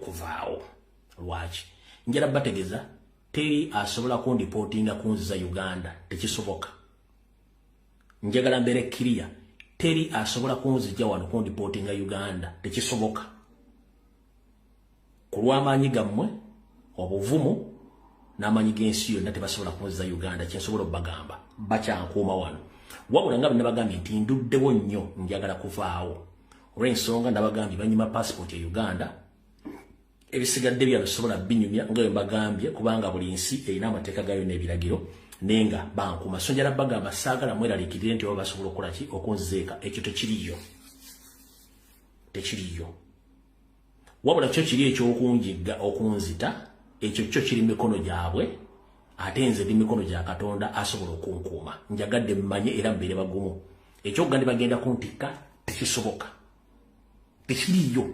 okuvaawo. Lwaki? Njala bategeza teri asobola kundipotinga kunziza Uganda, tekisoboka. Njagala mbere clear, teri asobola kunzija wano kundipotinga Uganda, tekisoboka. Kulw'amaanyi gammwe, obuvumu n'amaanyi g'ensi yonna tebasobola kunziza Uganda, kyensobola obbagamba bakyankuuma wano. Wabula nga bwe nabagambye nti nduddewo nnyo njagala kuvaawo. Olw'ensonga nabagambye banyima passport ya Uganda, ebisigadde byabwe sobola binyumya nga bwe mbagambye kubanga buli nsi erina amateeka gayo n'ebiragiro nenga bankuuma. So njala bagamba saagala mweraliikirire nti oba basobola okukola ki okunzeeka. Ekyo tekiriyo, tekiriyo. Wabula kyo kiri ekyokunjigga okunzita, ekyo kyo kiri mikono gyabwe, ate nze ndi mikono gya Katonda asobola okunkuuma. Njagadde mmanye era mbeere bagumu. Ekyokugandi bagenda kuntikka tekisoboka, tekiriyo.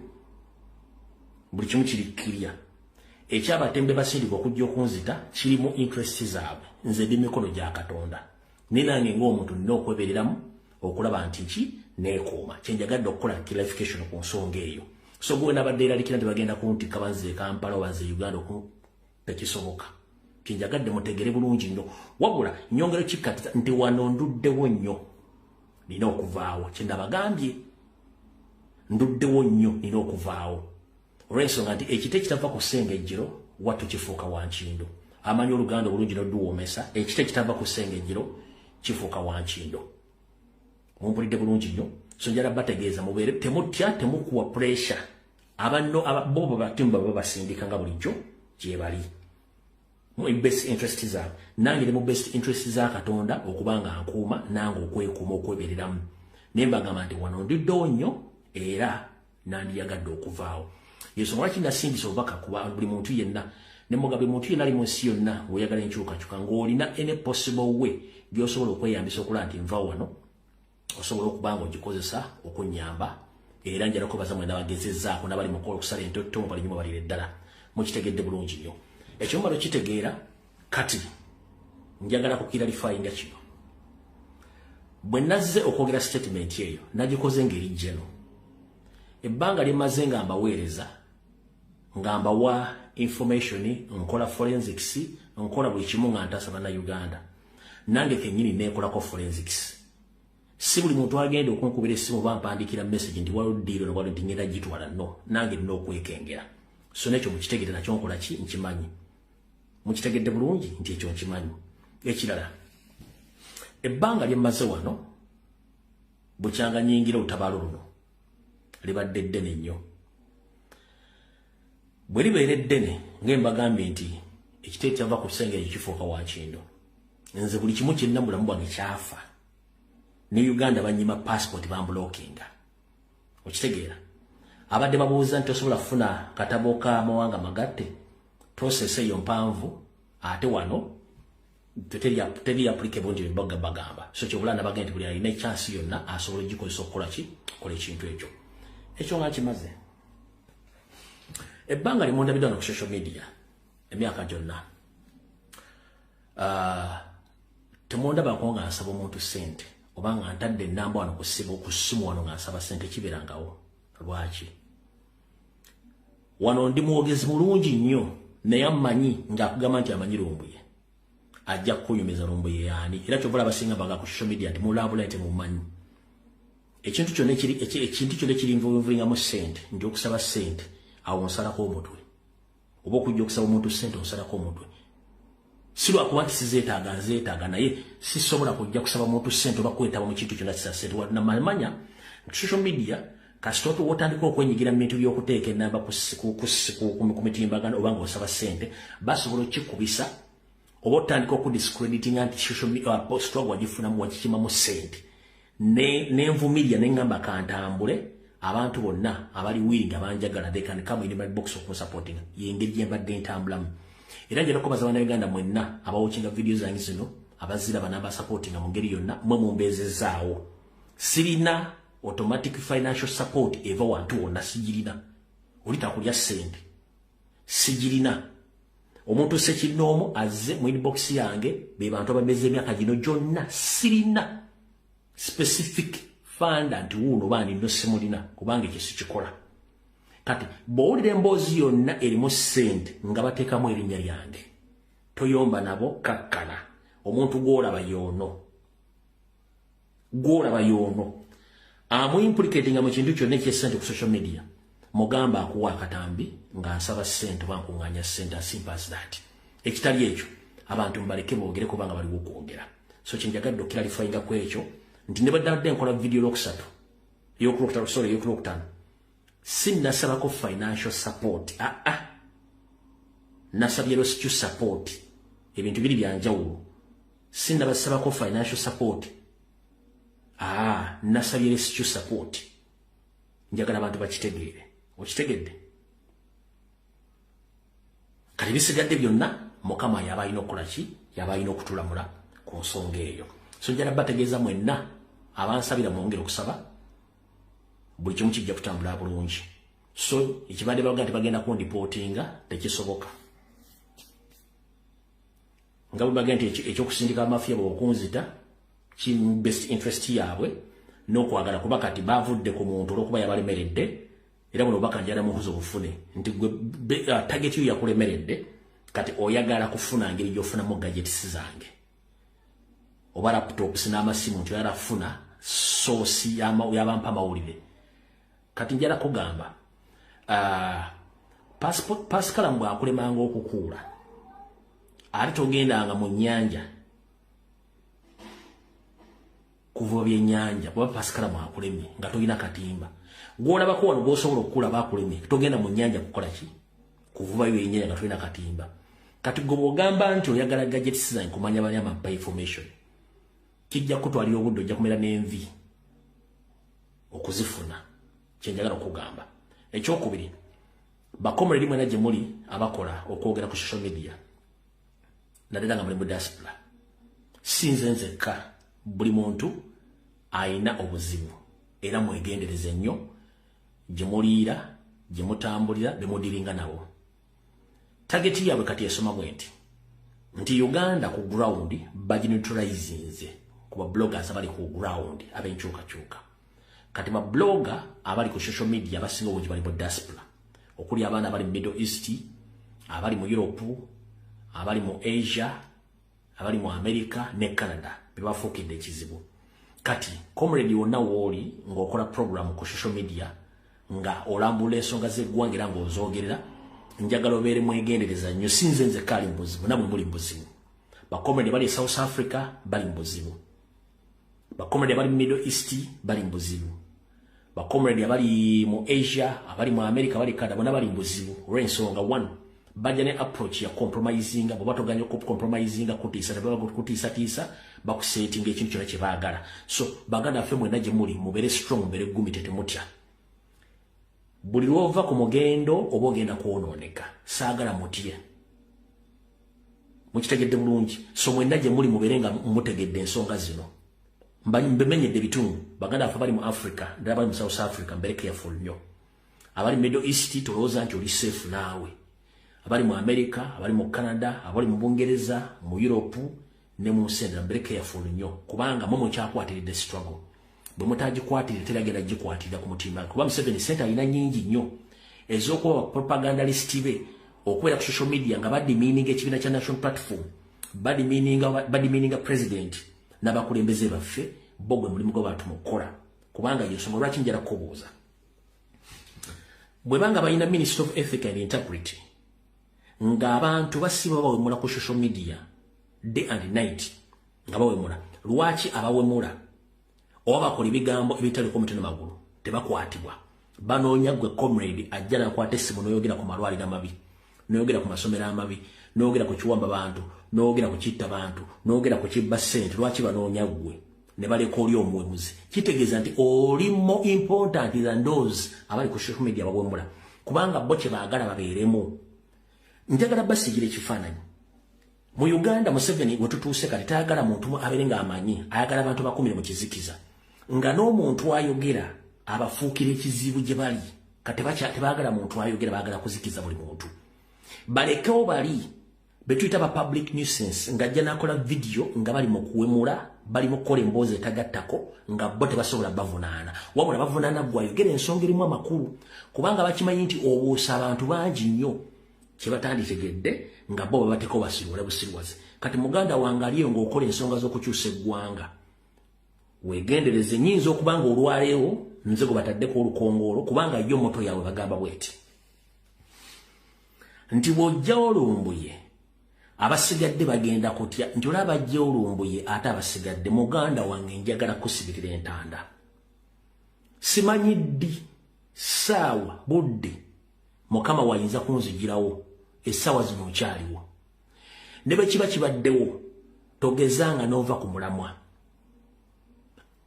Buli kimu kiri clear. Ekyabatembe basindika okujja okunzita kirimu interest zaabwe. Nze ndi mikono gya Katonda. Ninange ng'omuntu nina okwebereramu okulaba nti ki neekuuma. Kyenjagadde okukola clarification ku nsonga eyo. So gwe nabadde eralikira nti bagenda kuntikka banze Kampala banze Uganda tekisoboka. Kyenjagadde mutegere bulungi nnyo. Wabula nyongero kikkatiza nti wano nduddewo nnyo nina okuvaawo. Kyendabagambye nduddewo nnyo nina okuvaawo. Olw'ensonga nti ekite kitava ku Ssengejjero wattu kifuuka Wankindo. Amanyi Oluganda obulungi n'odduwoomesa, ekite kitava ku Ssengejjero kifuuka Wankindo. Mumpulidde bulungi nnyo. So njala bategeeza mubeere temutya, temukuwa pressure. Abanno bo batimba babasindika nga bulijjo gye bali. Mu best interest zaabwe. Nange ne mu best interest za Katonda okubanga nkuuma nange okwekuuma okwebereramu. Ne mbagamba nti wano nduddewo nnyo era nandiyagadde okuvaawo. Yesu lwaki nasindisa obubaka kuba buli muntu yenna ne mugabe muntu yenna ali mu nsi yonna oyagala enkyukakyuka ng'olina any possible way gy'osobola okweyambisa okulaba nti nva wano osobola okubanga ogikozesa okunnyamba era njala kubaza mwena bagezezzaako n'abali mu kukola okusala entotto bali nyuma balire ddala mukitegedde bulungi nnyo. Ekyomalo kitegeera kati njagala kukiralifayinga kino. Bwe nazze okwogera statement eyo nagikoze ngeri jeno. Ebbanga limaze nga mbaweereza nga mbawa information, nkola forensics, nkola buli kimu nga ntaasa bannayuganda. Nange kennyini neekolako forensics. Si buli muntu agenda okunkubira essimu bampandikira message nti waliwo ddiiro ne waliwo nti ngenda gitwala no. Nange nina okwekengera. So nekyo mukitegedde nakyo nkola ki nkimanyi. Mukitegedde bulungi nti ekyo nkimanyi. Ekirala, ebbanga lyemmaze wano bukyanga nyingira olutabaalo luno libadde ddene nnyo. Bwe libeera eddene ng'embagambye nti ekite kyava ku Ssengejjero kifuuka Wankindo. Nze buli kimu kyonna mulamu bwange kyafa. Ne Uganda banyima passport bambulokinga. Okitegeera? Abadde babuuza nti osobola kufuna katabo ka mawanga magatte. Process eyo mpanvu ate wano teri applicable nti bagamba. So kyobula nabagamba nti buli alina chance yonna asobola gikozesa okukola ki? Kola ekintu ekyo. Ekyo nga kimaze. Ebbanga limundabidde wano ku social media emyaka gyonna. Temundabako nga nsaba omuntu ssente oba nga ntadde ennamba wano ku ssimu wano nga nsaba ssente kibeerangawo. Lwaki? Wano ndi mwogezi mulungi nnyo naye amanyi ng'akugamba nti amanyi lumbuye ajja kukunyumiza lumbuye yaani. Era kyovula abasinga baga ku social media nti mulambula nti mumanyi. Ekintu kyonna kiri nvulingamu ssente nti okusaba ssente awo nsalako omutwe. Oba okujja okusaba omuntu ssente onsalako omutwe. Si lwakuba nti sizeetaaga nzeetaaga naye sisobola kujja kusaba omuntu ssente oba kwetaba mu kintu kyonna kisa ssente. Namanya nti social media kasitoke wotandika okwenyigira mu bintu by'okuteeka ennamba ku mitimbagano oba ng'osaba ssente basobola okkikubisa oba otandika okudiscreditinga nti social media post wagifunamu wagikimamu ssente. Nenvumirya neŋŋamba kantambule abantu bonna abali willing abanjagala they can come in my box of supporting yengeri gye mbadde ntambulamu. Era njala kubaza bannayuganda mwenna abawukinga video zange zino abaziraba n'abasupportinga mu ngeri yonna mwe mumbezezaawo. Sirina automatic financial support eva wantu wonna sigirina. Olitakulya ssente sigirina. Omuntu sekinoomu azze mu inbox yange be bantu abameze emyaka gino gyonna sirina specific fund anti wuno bani no simulina kubanga ekyo sikikola. kati bowulira emboozi yonna erimu ssente nga bateekamu erinnya lyange toyomba nabo kakkana omuntu gw'olaba yoono implicating mu kintu kyonna eky'essente ku social media mugamba akuwa akatambi ng'asaba ssente oba nkuŋŋaanya ssente as simple as that ekitali ekyo abantu mbaleke boogere kubanga baliwo okwogera so kyenjagadde okiralifayinga ku ekyo nti ne badde nkola video ey'okulokutaano sinnasabako financial support nasabye rescue support ebintu biri byanjawulo sinnabasabako financial support nasabye rescue support njagala abantu bakitegeere okitegedde kati bisigadde byonna mukama yaba alina okukola ki yaba alina okutulamula ku nsonga eyo so njala bategeeza mwenna abansabira mwongere okusaba buli kimu kijja kutambula bulungi so ekibadde baga nti bagenda kundipootinga tekisoboka nga bwe baga nti ekyokusindika amafiya bweokunzita best interest yaabwe n'okwagala kuba kati bavudde ku muntu olw'okuba yabalemeredde era buno baka njala mubuzo obufune nti target yo yakulemeredde kati oyagala kufuna ngeri gy'ofunamu gadgets zange oba laptops n'amasimu nti oyagala kufuna source y'abampa amawulire kati njala kugamba Pascal mbwe akulemanga okukuula ate togendanga mu nnyanja kuvuba byennyanja kuba Pascal mwakulemye nga tolina katimba gw'olabako wano gw'osobola okukuula bakulemye togenda mu nnyanja kukola ki kuvuba byennyanja nga tolina katimba kati gwe bw'ogamba nti oyagala gadgets zange kumanya bani amampa information kijja kutwalira obudde ojja kumera n'envi okuzifuna kyenjagala okugamba ekyokubiri bakomere mwena gye muli abakola okwogera ku social media naddala nga muli mu diaspora sinze nzekka buli muntu ayina obuzibu era mwegendereze nnyo gye muliira gye mutambulira bemudiringa nabo target yaabwe kati esoma bwenti nti Uganda ku ground bagineutralizinze kuba bloggers abali ku ground abenkyukakyuka kati ba blogger abali ku social media abasinga obungi bali mu diaspora okuli abaana abali mu Middle East abali mu Europe abali mu Asia abali mu America ne Canada bebafuukidde ekizibu kati comrade wonna wooli ng'okola program ku social media nga olambula ensonga z'eggwanga era ng'ozoogerera njagala obeere mwegendereza nnyo sinze nze kaali mu buzibu namwe muli mu buzibu bakomrade bali South Africa bali mu buzibu bakomrade bali mu Middle East bali mu buzibu bakomrade abali mu Asia abali mu America bali Canada bonna bali mu buzibu olw'ensonga one bajja ne approach ya compromisinga bwe batoganya compromisinga kutiisa bakusetinga ekintu kyonna kye baagala so baganda ffe mwenna gye muli mubeere strong mubeere gumite temutya buli lwova ku mugendo oba ogenda kwonooneka saagala mutye mukitegedde bulungi so mwenna gye muli mubeere nga mutegedde ensonga zino mbemenyedde bitundu baganda ffe bali mu Africa ddala bali mu South Africa mbeere careful nnyo abali mu Middle East tolowooza nti oli safe naawe abali mu America abali mu Canada abali mu Bungereza mu Europe ne mu Sendra mbeere careful nnyo kubanga mwe mukyakwatiridde struggle bwe mutagikwatirira teragenda gikwatirira ku mutima kuba Museveni sente alina nnyingi nnyo ez'okuba propagandalist be okubeera ku social media nga badimiininga ekibiina kya National Platform badimiininga president n'abakulembeze baffe bo gwe mulimu gw'abantu mu kukola kubanga yensonga lwaki njala kukubuuza bwe banga balina Minister of Ethics and Integrity ng'abantu basiba bawemula ku social media day and night nga bawemula lwaki abawemula oba bakola ebigambo ebitaliko mutwe n'amagulu tebakwatibwa banoonya gwe comrade ajja nakwata essimu n'oyogera ku malwaliro amabi n'oyogera ku masomero amabi n'oyogera ku kiwamba bantu n'oyogera ku kitta bantu n'oyogera ku kibba ssente lwaki banoonya gwe ne baleka oli omuwemuzi kitegeeza nti oli more important than those abali ku social media bawemula kubanga bo kye baagala babeeremu njagala basigira ekifaananyi mu Uganda Museveni we tutuuse kati tayagala muntu abeere ng'amanyi ayagala abantu bakumire mu kizikiza nga n'omuntu ayogera abafuukira ekizibu gye bali kati tebaagala muntu ayogera baagala kuzikiza buli muntu balekewo bali betuyita ba public nuisance nga jana kola video nga bali mukuwemula bali mukola emboze tagattako nga bote basobola bavunana wabula bavunana gwayogera ensonga erimu amakulu kubanga bakimanyi nti obuusa abantu bangi nnyo kyebatandikegedde nga bo babateko basiwole busirwaze kati muganda wange aliyo ng'okola ensonga z'okukyusa eggwanga wegendereze nyinza okubanga olwaleero nze gwe bataddeko olukongolo kubanga yo moto yawe bagamba bweti nti bw'ojjawo olumbuye abasigadde bagenda kutya nti olaba ajjawo olumbuye ate abasigadde muganda wange njagala kusibirira entanda simanyi ddi saawa budde mukama wayinza kunzigirawo essaawa zino nkyaliwo ne bwe kiba kibaddewo togezanga n'ova ku mulamwa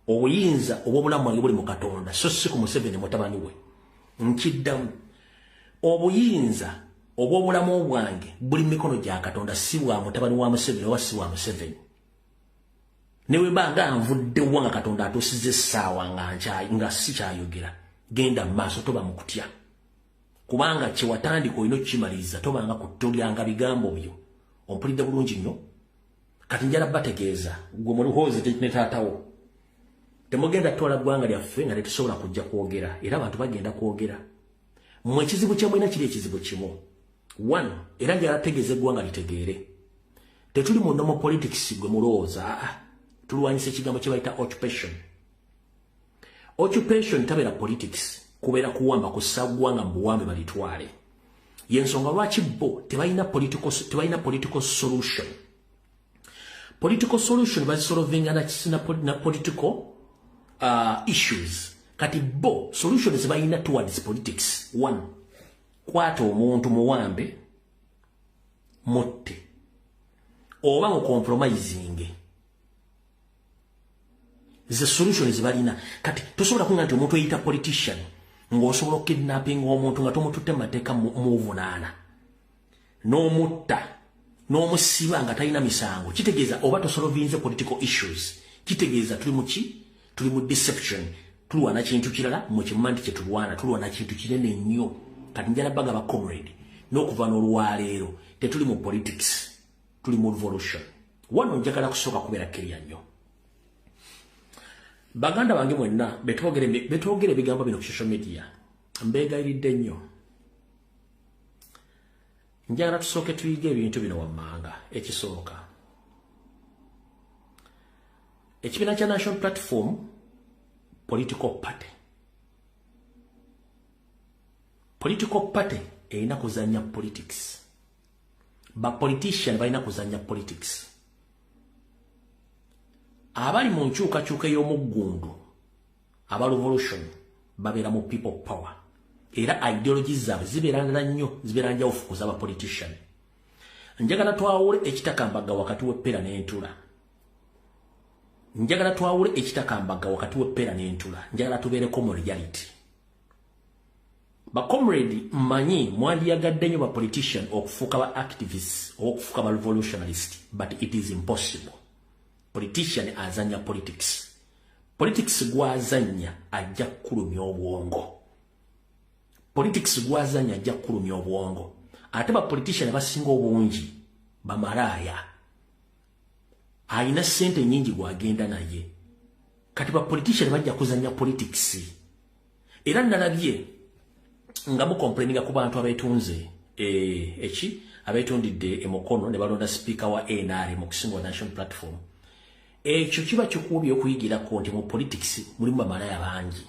obuyinza obw'obulamu wange buli mu Katonda so si ku Museveni mutabani we nkiddamu obuyinza obw'obulamu bwange buli mu mikono gya Katonda si bwa mutabani wa Museveni oba si wa Museveni ne bwe banga nvuddewo nga Katonda atuusiza essaawa nga sikyayogera genda mu maaso toba mu kutya kubanga kye watandika olina okukimaliriza tobanga kutolyanga bigambo byo ompulidde bulungi nnyo kati njala bategeeza gwe muluhoozi ne taatawo temugenda tutwala ggwanga lyaffe nga tetusobola kujja kwogera era abantu bagenda kwogera mmwe ekizibu kye mulina kiri ekizibu kimu one era njala tegeeza eggwanga litegeere tetuli mu nomo politics gwe mulowooza tulwanyisa ekigambo kye bayita occupation tabeera politics kubeera kuwamba kussa ggwanga mu buwambe balitwale yensonga lwaki bo tebalina political solution bazisolovinga na political issues kati bo solutions balina towards politics one kwata omuntu muwambe mutte oba mu compromising the solutions balina kati tosobola kunga nti omuntu eyita politician ng'osobola okidnapping omuntu nga tomututte mateeka muvunaana n'omutta n'omusiba nga talina misango kitegeeza oba tosolovinze political issues kitegeeza tuli mu deception tulwana kintu kirala mu kimuma nti kyetulwana tulwana kintu kinene nnyo kati njala baga ba comrade n'okuva n'olwaleero tetuli mu politics tuli mu revolution wano njagala kusooka kubeera kkerya nnyo baganda bange mwenna betwogere ebigambo bino ku social media mbeegayiridde nnyo njagala tusooke tuyige ebintu bino wammanga ekisooka ekibiina kya National Platform political party erina kuzanya politics ba politician balina kuzanya politics abali mu nkyukakyuka ey'omuggundu aba revolution babeera mu people power era ideologies zaabwe zibeera ndala nnyo zibeera njawo ofukuza aba politician njagala twawule ekitakambaga wakati w'eppera n'entula njagala tubeereko mu reality ba comrade mmanyi mwandiyagadde nnyo ba politician okufuuka ba activists oba okufuuka ba revolutionalist but it is impossible politician azanya politics gwazanya ajja kulumya obwongo ate ba politician basinga obungi bamalaaya ayina sente nyingi gwagenda naye kati ba politician bajja kuzanya politics era nalabye nga mukomplaininga ku bantu abeetunze abeetundidde emukono ne balonda speaker wa NRM mu kusinga National Platform ekyo kiba kikuubye okuyigirako nti mu politics mulimu bamalaaya bangi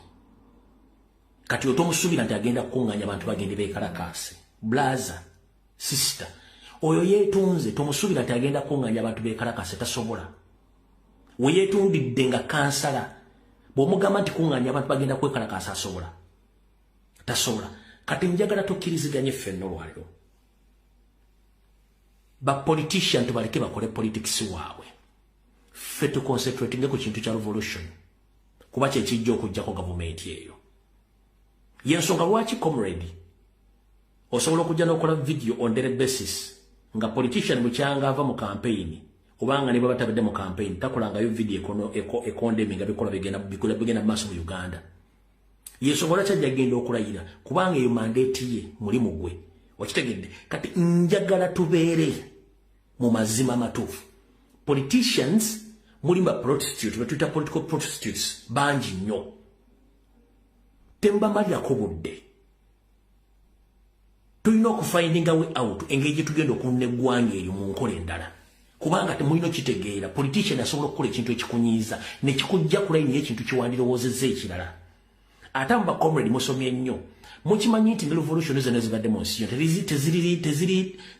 kati otomusuubira nti agenda kukuŋŋaanya abantu bagende beekalakaase blaza sister oyo yeetunze tomusuubira nti agenda kukuŋŋaanya abantu beekalakaase tasobola we yeetundidde nga kansala bw'omugamba nti kuŋŋaanya abantu bagenda kwekalakaasa tasobola kati njagala tukkiriziganye ffenna olwaliro ba politician tubaleke bakole politics waabwe ffe tuconcentratinge ku kintu kya revolution kuba kyekijja okugjako gavumenti eyo yensonga lwaki comrade osobola okujja n'okola video on daily basis nga politician bukyanga ava mu campaign obanga ne baba tabadde mu campaign takolangayo video ekondemi nga bikola bigenda mu maaso mu Uganda yensonga lwaki ajja genda okulayira kubanga eyo mandate ye mulimu gwe wakitegedde kati njagala tubeere mu mazima matuufu. Politicians mulimba prostitute betuita political prostitutes bangi nnyo tembamalirako budde. Tulina okufindinga way out engeri gye tugenda okunna eggwanga eryo mu nkola endala kubanga temulina kitegeera politician asobola okukola ekintu ekikunyiiza ne kikujja ku layini y'ekintu kyewandirowoozezza ekirala. Ate mba comrade musomye nnyo mukimanyi nti ne revolution zonna zibadde mu nsi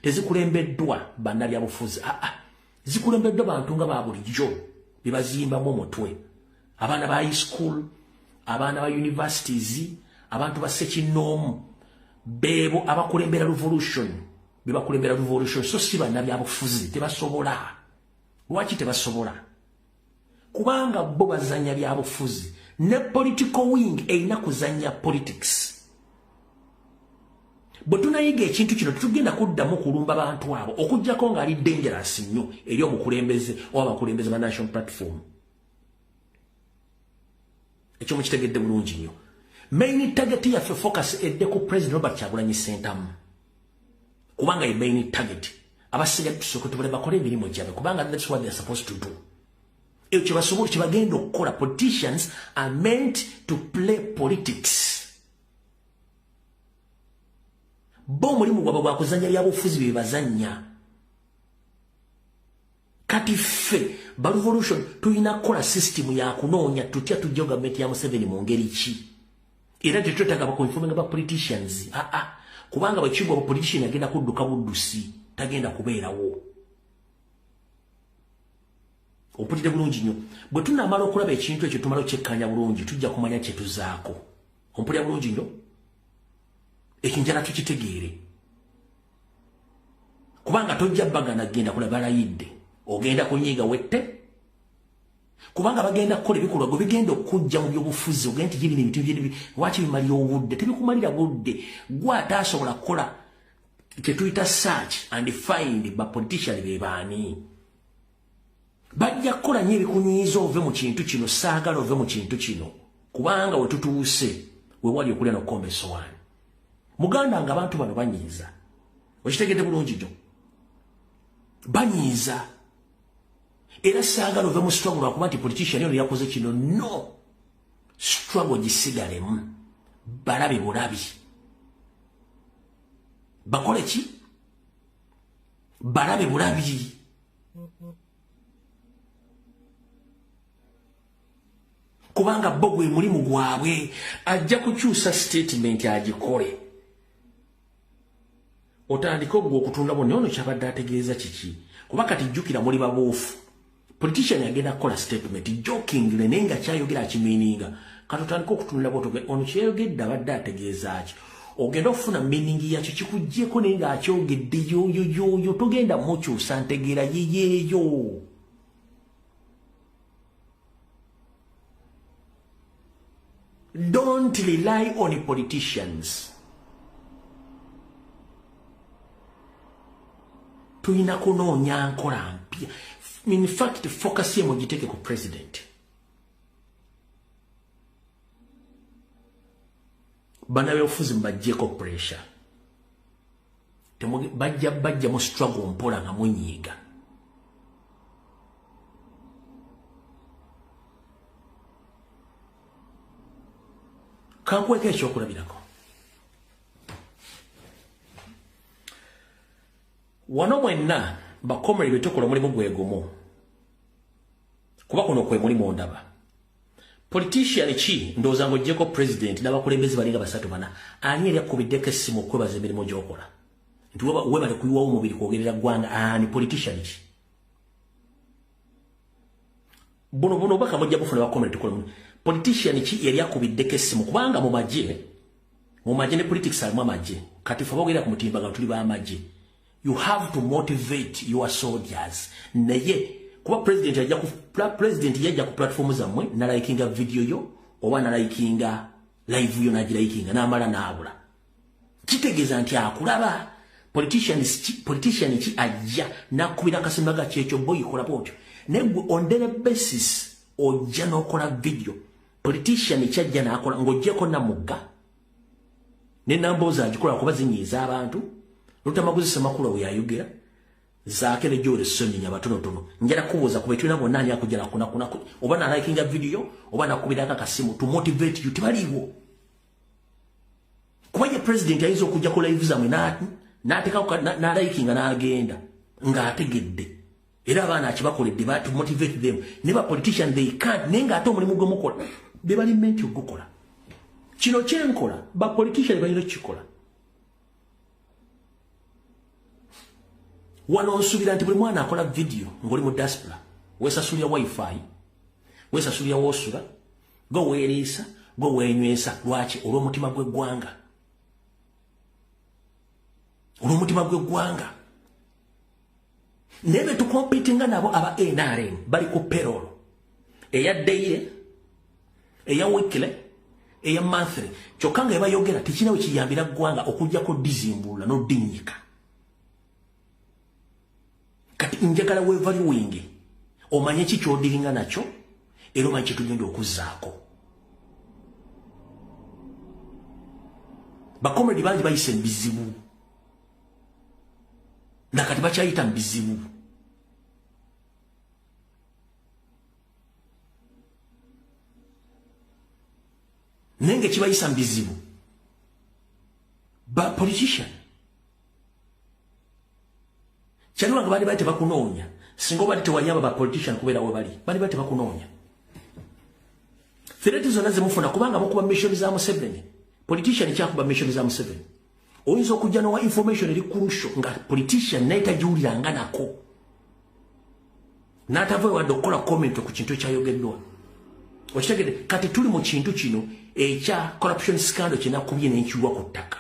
tezikulembeddwa bannabyabufuzi zikulembeddwa bantu nga ba bulijjo bebazimbamu omutwe, abaana ba high school, abaana ba universities, abantu ba sekinnoomu bebo abakulembera revolution bebakulembera revolution so si bannabyabufuzi tebasobola. Lwaki tebasobola? Kubanga bo bazanya byabufuzi ne political wing erina kuzanya politics. Bwe tunayiga ekintu kino tugenda kuddamu kulumba bantu abo okujjako nga ali dangerous nnyo eri omukulembeze oba abakulembeze ba national platform. Ekyo mukitegedde bulungi nnyo. Main target yaffe focus edde ku President Robert Kyagulanyi Ssentamu kubanga ye main target. Abasiga tusooka tubale bakole emirimu gyabwe kubanga that's what they're supposed to do. Ekyo basobola kibagenda okukola. Politicians are meant to play politics. Bo mulimu gwabwe gwa kuzanya byabufuzi bye bazanya. Kati ffe ba revolution tulina kola system ya kunoonya tutya tujja government ya Museveni mu ngeri ki. Era tetwetaaga bakonfirminga ba politicians. Kubanga bwekigwa ba politician agenda kudduka buddusi tagenda kubeerawo. Opulidde bulungi nnyo. Bwe tunaamala okulaba ekintu ekyo tumala okyekkanya bulungi tujja kumanya kye tuzaako. Ompulira bulungi nnyo. Ekinjala tukitegeere. Kubanga tojja bagana genda kulaba layidde. Ogenda kunyiiga wette. Kubanga bagenda kukola ebikolwa go bigenda okujja mu byobufuzi ogenda nti giri ebintu bye wachi bimalira obudde tebikumalira budde gwa atasobola kukola kye tuyita search and find ba politician be baani. Bajja kukola nnyo ebikunyiiza ove mu kintu kino saagala ove mu kintu kino kubanga we tutuuse we wali okulya n'okukomba essowaani. Muganda nga abantu bano banyiiza. Okitegedde bulungi nnyo. Banyiiza. Era saagala ove mu struggle akuba nti politician ono yakoze kino. No. Struggle gisigalemu. Balabe bulabi. Bakole ki? Balabe bulabi. Kubanga bogwe mulimu gwabwe ajja kukyusa statement agikole. Otandika ogwo okutunda bonna ono kyabadde ategeeza kiki. Kuba kati jjukira muli baboofu. Politician agenda kukola statement jokingly naye nga kyayogera akimiininga. Kati otandika okutunda botoge ono kyayogedde abadde ategeeza ki. Ogenda okufuna meaning yakyo kikuggyeko naye nga akyogedde yoyo togenda mukyusa ntegeera yeyeeyo. Don't rely on politicians. Tulina kunoonya nkola mpya. In fact, focus ye mugiteeke ku president. Bannabyabufuzi mbaggyeko pressure. Bajja mu struggle mpola nga munyiiga. Kankweka ekyokulabirako. Wano mwenna bakomere betukola mulimu gwegumu. Kuba kuno kwe mulimu ondaba. Politician ki ndowooza ng'oggyeko president n'abakulembeze balinga basatu bana ani yali akubiddeko essimu okwebaza emirimu gy'okola. Nti webale kuyiwawo omubiri kwogerera ggwanga ni politician ki. Buno baka mujja bufuna bakomere tukola mulimu. Politician ki yali akubiddeko essimu kubanga mu magye ne politics alimu amagye. Kati ffe boogera ku mutimbaga tuli b'amagye. You have to motivate your soldiers. Naye kuba president yajja ku platform zammwe na likinga video yo oba na likinga live yo nagira n'amala n'abula. Kitegeeza nti akulaba. Politician ki ajja n'akubira akasimbaga kyekyo boyikola bwotyo. Naye on daily basis ojja n'okola video. Politician kyajja n'akola ng'oggyeko namugga. Ne nambooza agikola kuba zinyiiza abantu. Lutamaguzi Semakula we yayogera. zaake ne jole sonyi nyabatono tono njala kubuza kubetuna bonna ani akujala kuna oba na likinga video oba na kubiraka kasimu to motivate you tibaliwo kubaye president ayizo kujja ko live zamwe nateka na likinga na agenda nga ategedde era abana akibakoledde to motivate them never politician they can't nenga ato mulimu gwe mukola be bali menti ogukola kino kyenkola ba politician baliro kikola wano nsubira nti buli mwana akola video ngoli mu diaspora wesasulia wifi wesasulia wosula go weerisa go wenywesa lwaki olw'omutima gw'eggwanga nebe tukompitinga nabo aba NRM bali ku payroll eya daily eya weekly eya monthly kyokanga ebayogera tikinawe kiyambira ggwanga okujja ko dizimbula no dinyika kati njagala wevaluing omanye kikyodiringa nakyo era omanye kitugenda okuzzaako bakomedi bangi bayise mbizibu nakati bakyayita mbizibu nenge kibayisa mbizibu ba politician Chaliwa nga bali bate bakunoonya singo bali tewanyaba ba politician kubera we bali bate bakunoonya Fereti zona zemufuna kubanga mukuba mission za Museveni politician kyakuba mission za Museveni oyinza okujja nowa information eri kurusho nga politician naita juliranga nako natava wadde okukola comment ku kintu ekyayogeddwa okitegedde kati tuli mu kintu kino ekya corruption scandal kinakubye n'enkiwa ku ttaka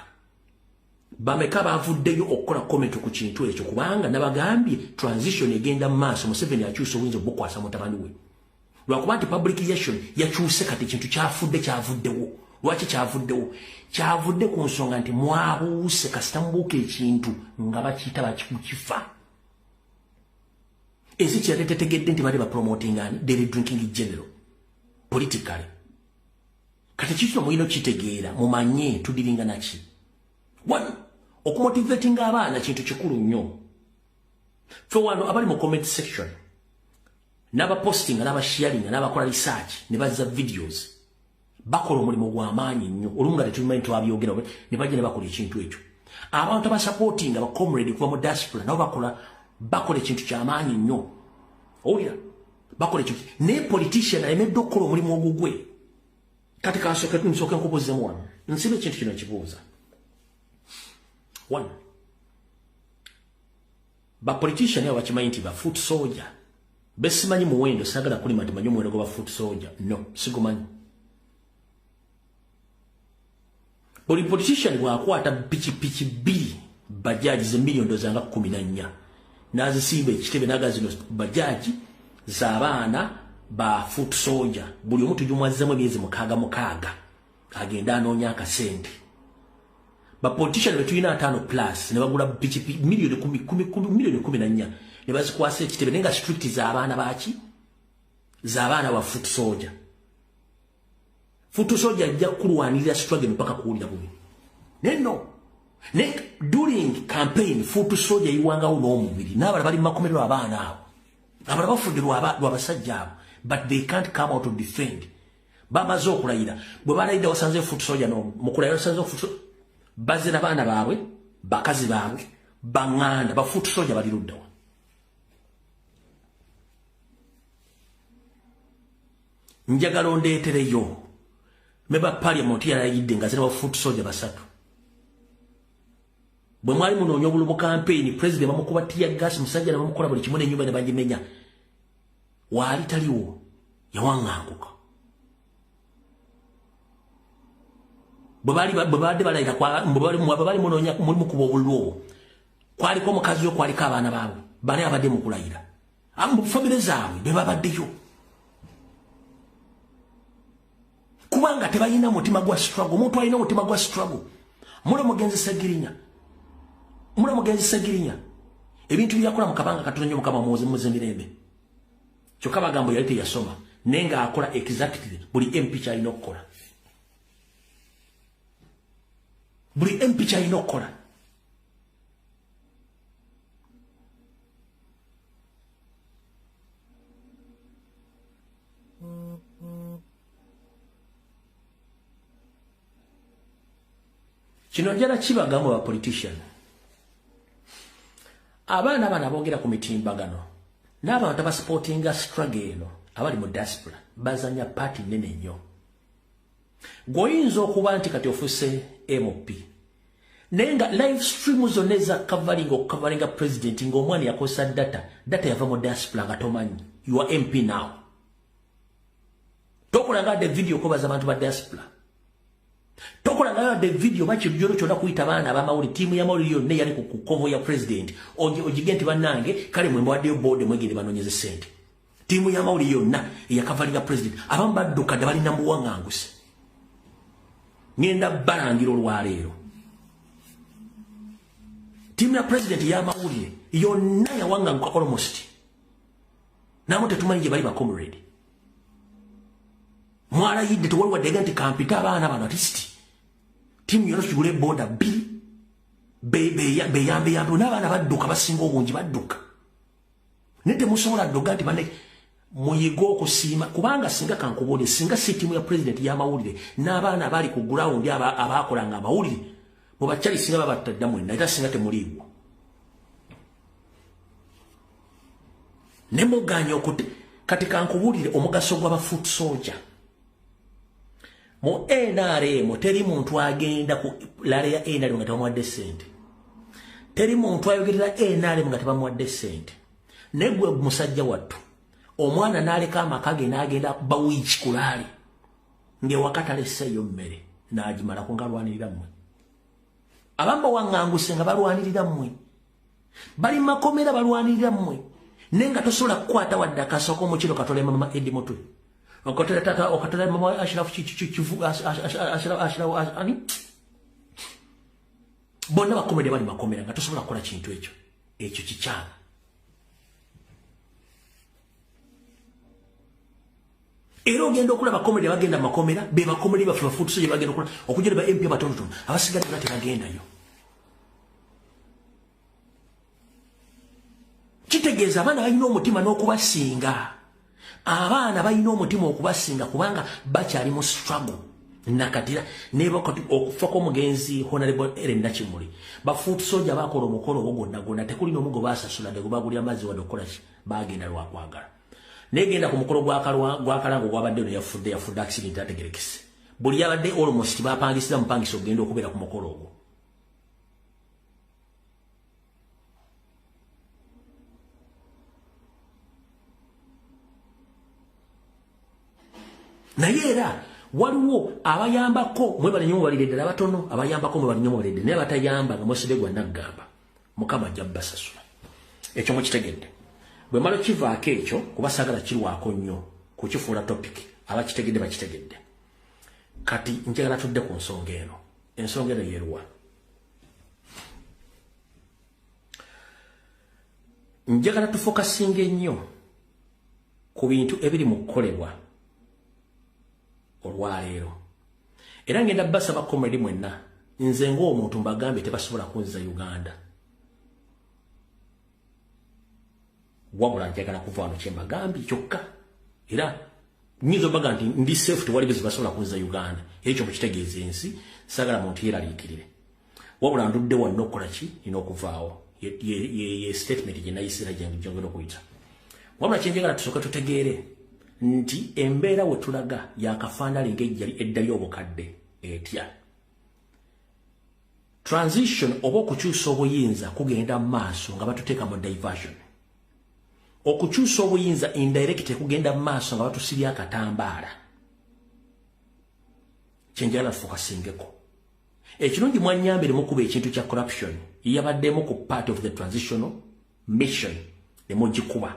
bameka bavuddeyo okukola comment ku kintu ekyo kubanga nabagambye transition egenda mu maaso Museveni akyusa obuyinza obukwasa mutabani we lwakuba nti publication yakyuse kati kintu kyavuddewo lwaki kyavudde ku nsonga nti mwabuuse kasita mbuuka ekintu nga bakiyita bakikukifa ezi kyatetegedde nti bali bapromoting ani daily drinking general politically kati kikino mulina okitegeera mumanye tudiringa naki one okumotivating abaana kintu kikulu nnyo fe wano abali mu comment section naba posting naba sharing naba kola research ne bazza videos bakola omulimu gw'amaanyi nnyo olunga tetumanyi twabyogera ne bajja ne bakola ekintu ekyo abantu abasupporting aba comrade kuva mu diaspora nabo bakola ekintu ky'amaanyi nnyo owulira bakola ekintu ne politician ayemedde okukola omulimu ogugwe kati kansooke nkubuuzemu wano nsiba ekintu kino kibuuza one ba politician abo bakimanyi nti ba foot soldier besimanyi muwendo sagala kulima nti manyi omuwendo gwa foot soldier no sigumanyi buli politician bwakwata pikipiki bbiri bajaji ze million zanga 14 nazisimba ekitebe nagazino bajaji z'abaana ba foot soldier buli omuntu jumwazizemu emyezi mukaaga agenda anoonya akasente ba politician betulina 5 plus ne bagula pikipiki million 14 ne bazikwasa ekitebe nenga strict z'abaana baki z'abaana ba foot soldier Foot soldier ajja kulwanirira struggle mpaka kuwulira bubi. During campaign foot soldier yiwangawo n'omubiri n'abala bali makomerero abaana abo abala bafuddirwa abasajja abo but they can't come out to defend bamaze okulayira bwe balayira wasanze foot soldier mukulayira wasanze foot bazze n'abaana baabwe bakazi baabwe baŋŋanda ba foot soldier bali luddawa njagala ondeetereyo meba parliament yarayidde nga zina wa foot soldier basatu bwe mwali munoonya obulamu campaign president bamukuba tiya gas musajja na bamukola buli kimu n'ennyumba ne bagimenya waali taliwo yawaŋŋanguka bwe baadde balayira bali munoonya mulimu kuba obulwo kwaliko omukazi we kwaliko abaana baabwe bani abadde mu kulayira mu famire zaabwe be babaddeyo kubanga tebayina mutima gwa struggle omuntu alina mutima gwa struggle mula mugenzi Sagirinya ebintu byakola mukabanga katono nnyo mukama muze mirembe kyokka bagambo yali teyasoma nenga akola exactly buli MP kyalina okukola Kino njala kibagamba ba politician. Abaana bana bongera ku mitimbagano. N'abantu abasportinga struggle eno abali mu diaspora bazanya party nene nnyo. Goyinza okuba nti kati ofuse MOP. Nenga live stream zoneza covering president ng'omwana yakosa data yava mu diaspora nga tomanyi. You are MP now. Tokolanga de video kobaza abantu ba diaspora. Tokolanga de video bachi byoro kyona kuyita baana abamawuli timu ya mawuli yonna yali ku convoy ya president ojigenti banange kale mwe mwadde board mwegende banonyeze sente. Timu ya mawuli yonna ya covering president abamu badduka dabali nambu wanganguse. Ngenda balangiro lwaleero. Timu ya president ya mawuli yonna ya wanganguka almost. Namwe tetumanyi gye bali ba comrade. Mwala yidde tuwalwa deganti kampita abaana bano artisti. Timu yonna kigule boda bili. Beyambe n'abaana badduka basinga obungi badduka. Nete musobola doganti bane muyigo okusiima kubanga singa kankubone singa si timu ya president ya mawulire n'abaana bali ku ground abakolanga amawulire mu bakyali singa babatadda mwenna era singa temuliibwa. Nemuganya okuti kati kankubulire omugaso gw'aba foot soldier. Mu NRM teri muntu agenda ku lale ya NRM nga tebamwadde ssente. Teri muntu ayogerera NRM nga tebamwadde ssente. Negwe musajja wattu omwana n'aleka amaka ge n'agenda bawiiki kulaali ng'ewaka talesseeyo mmere n'agimala ku nga alwanirira mmwe. Abamba wanganguse nga balwanirira mmwe. Bali makomera balwanirira mmwe. Nenga tosobola kukwata wadde akasoko omukiro katole mama Edi Mutwe. Okatole tata okatole mama Ashraf Kivu Ashraf ani. Bonna bakomere bali makomera nga tosobola kukola kintu ekyo. Ekyo kikyana. Ero genda okulaba bakomere bagenda makomera be bakomere bafuba futuso je bagenda okulaba okujira ba MP batonotono abasigala bate bagenda yo. Kitegeeza abaana balina omutima n'okubasinga. Abaana balina omutima okubasinga kubanga bakyali mu struggle. Nakatira nebo okufa kw'omugenzi Honorable Ellen Nakimuli. Bafuuti soja bakola omukolo ogwo tekuli n'omugo basasula de bagulya amazzi wadde okukola ki bagenda lwakwagala. Negenda ku mukolo gwa kalango gwabadde no yafudde accident ategerekese. Buli yabadde almost bapangisiza mupangiso ogenda okubeera ku mukolo ogwo. Naye era waliwo abayambako mwe bali nnyo balide ddala batono abayambako mwe bali nnyo balide naye batayamba nga Mwesigwa Naggamba Mukama ajja basasula. Ekyo mukitegedde. Bwe malo kivaako ekyo kuba sagala kirwako nnyo kukifuula topic abakitegedde bakitegedde. Kati njagala tudde ku nsonga eno. Ensonga eno yeruwa. Njagala tufokasinga ennyo ku bintu ebiri mu kukolebwa olwaleero. Era ngenda basaba comrade mwenna nze ng'omuntu mbagambe tebasobola kunziza Uganda. Wabula njagala kuva wano kye mbagambi kyokka. Era nyizo baga nti ndi safe tewali bezibasobola kunziza Uganda. Ekyo mukitegeeza ensi sagala muntu yeraliikirire. Wabula ndudde wano okukola ki nina okuvaawo. Ye statement gye nayisira gyengera okuyita. Wabula kye njagala tusooke tutegeere nti embeera we tulaga yakafaanali ng'ejjali eddali obukadde etya. Transition oba okukyusa obuyinza kugenda mu maaso nga batuteeka mu diversion. Okukyusa obuyinza indirect kugenda mu maaso nga batusibya akatambaala. Kyenjala focusingeko. Ekirungi mwanyambire mukuba ekintu kya corruption yabaddemu ku part of the transitional mission ne mugikuba.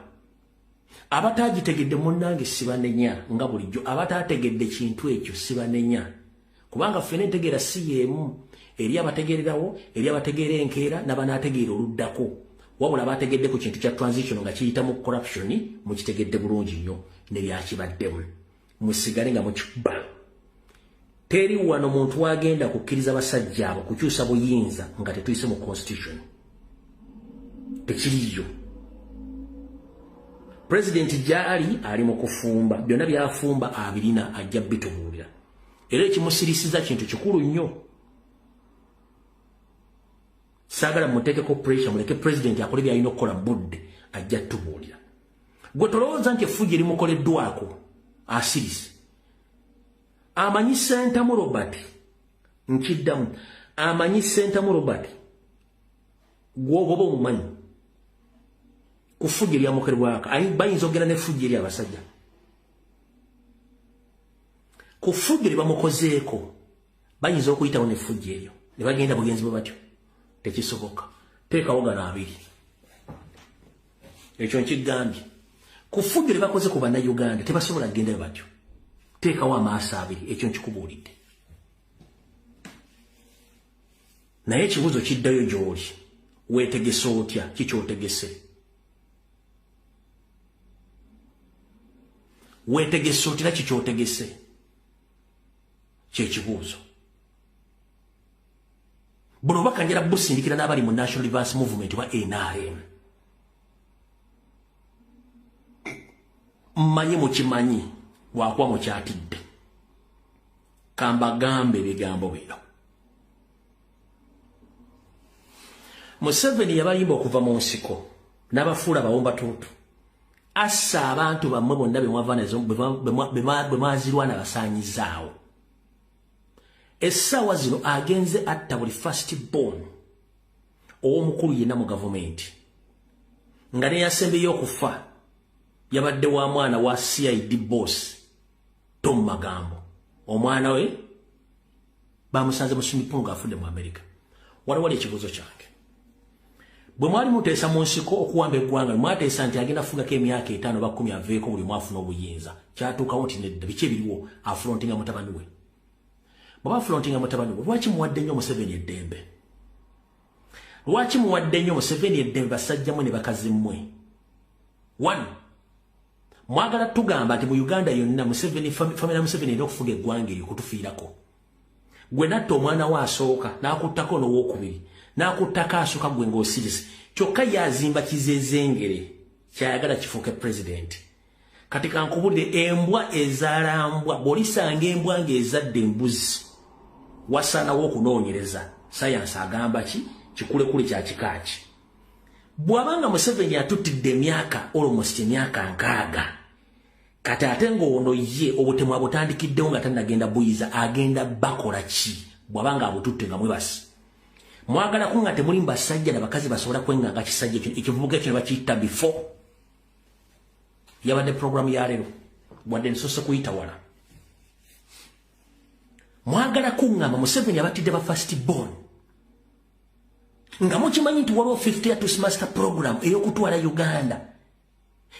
Abatagitegedde munnange sibanenya nga bulijjo abatategedde kintu ekyo sibanenya kubanga ffene ntegeera si yemu eri abategererawo eri abategeera enkeera n'abanaategeera oluddako wabula abategedde ku kintu kya transition nga kiyita mu corruption mukitegedde bulungi nnyo ne byakibaddemu musigale nga mukikuba. Teri wano muntu wagenda kukkiriza basajja abo kukyusa buyinza nga tetuyise mu constitution. Tekiriyo. President Jali ali mu kufumba byonna byafumba abirina ajja bitubuulira. Era ekimusirisiza kintu kikulu nnyo. sagala mutekeko pressure muleke president akole bya yino kola budde ajja tubulira gwe tolowooza nti efujja erimukoleddwako asirise amanyi Sentamu Robert nkiddamu amanyi Sentamu Robert gwogoba omumanyi kufujja ebyamukolerwako bayinza ogenda n'effujja eri abasajja kufujja bamukozeeko bayinza okuyitawo n'effujja eryo ne bagenda bugenzi bwe batyo tekisoboka teekawo gano abiri ekyo nkigambye kufujja bakoze ku bannayuganda tebasobola kgendayo batyo teekawo amaaso abiri ekyo nkikubuulidde naye ekibuuzo kiddayo gy'oli weetegese otya kikyotegese weetegese otya kikyotegese kyekibuuzo buno bakanjira busindikira n'abali mu National Reverse Movement wa NRM mmanyi mukimanyi wakuba mukyatidde kambagambe ebigambo bino Museveni yabayimba okuva mu nsiko n'abafuula bawomba tuutu assa abantu bammwe bonna bemwazirwana basaanyizaawo essaawa zino agenze atta buli first born ow'omukulu yenna mu gavumenti nga neyasembeyo okufa yabadde wa mwana wa CID boss Tom Magambo omwana we bamusanze mu simipunga afudde mu America wali ekibuuzo kyange bwe mwali muteesa mu nsiko okuwamba eggwanga mwateesa nti agenda fugako emyaka 5 ba 10 aveeko buli mwafuna obuyinza kyatuukawo nti nedda biki ebiriwo afrontinga mutabani we bw'aba afrontinga mutabani we lwaki muwadde nnyo Museveni eddembe lwaki muwadde nnyo Museveni eddembe basajjammwe ne bakazi mmwe 1 mwagala tugamba nti mu Uganda yonna Museveni family Museveni eno okufuga eggwanga eryo kutufiirako gwe natta omwana we asooka n'akuttako n'owokubiri n'akuttako asooka gwe ng'osirise kyokka yazimba kizezengere kyayagala kifuuke president kati kankubulire embwa ezaalambwa bw'olisanga embwa ng'ezadde embuzi wasaanawo okunoonyereza sayansi agamba ki kikulekule kya kikaaki bw'abanga Museveni atuttidde emyaka almost emyaka 6 kati ate ng'ono ye obutemu abutandikiddewo nga tannagenda buyiza agenda bakola ki bw'abanga abututte nga mwebasi mwagala ko nga temuli mbasajja n'abakazi basobola kwenganga kisajja ekivubuka ekyo ne bakiyita before yabadde programu ya leero wadde nsose kuyita wala mwagala kungamba Museveni abatidde ba first born nga mukimanyi nti waliwo 50 year Toastmaster program ey'okutwala Uganda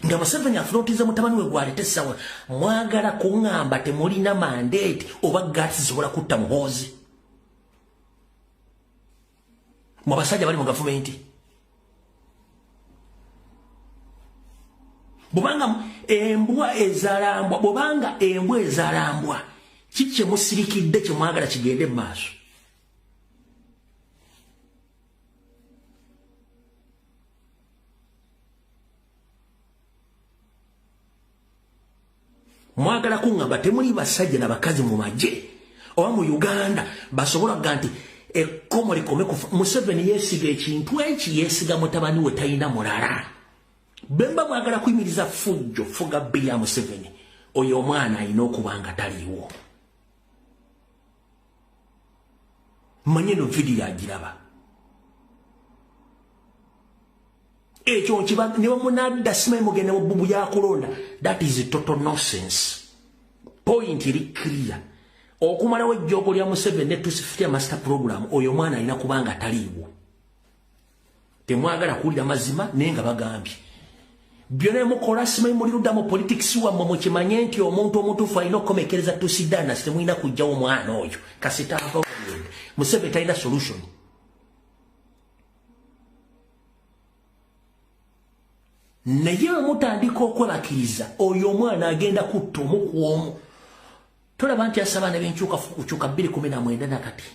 nga Museveni afrontiza mutabani we gwalete sawa mwagala kungamba temulina mandate oba gati zisobola kutta muhoozi mwabasajja bali mu gavumenti bobanga embwa ezaalambwa kikye musirikidde kye mwagala kigende mu maaso mwagala kungamba temuli basajja n'abakazi mu magye oba mu Uganda basobola kuga nti ekkomo likome kufa Museveni yeesiga ekintu eki yeesiga mutabani we talina mulala bemba mwagala kuyimiriza fujjo fuga bbiri ya Museveni oyo omwana alina okuba nga taliiwo manye no vidiyo agiraba ekyo nkiba ne bamunadda simanyi mugende mu bbubu yakulonda that is a total nonsense point eri clear okumalawo ejjoogo lya Museveni ne tusifite master program oyo mwana alina kubanga taliiwo temwagala kuwulira mazima naye nga bagambye byonna mukola simanyi mulirudda mu politics wammwe mukimanye nti omuntu omutuufu alina okukomekereza tusidana sitemulina kujjawo omwana oyo kasitaava Museveni talina solution naye mutandika okwebakiriza oyo omwana agenda kutta omu ku omu tolaba nti asaba ne benkyuka 2019 nakati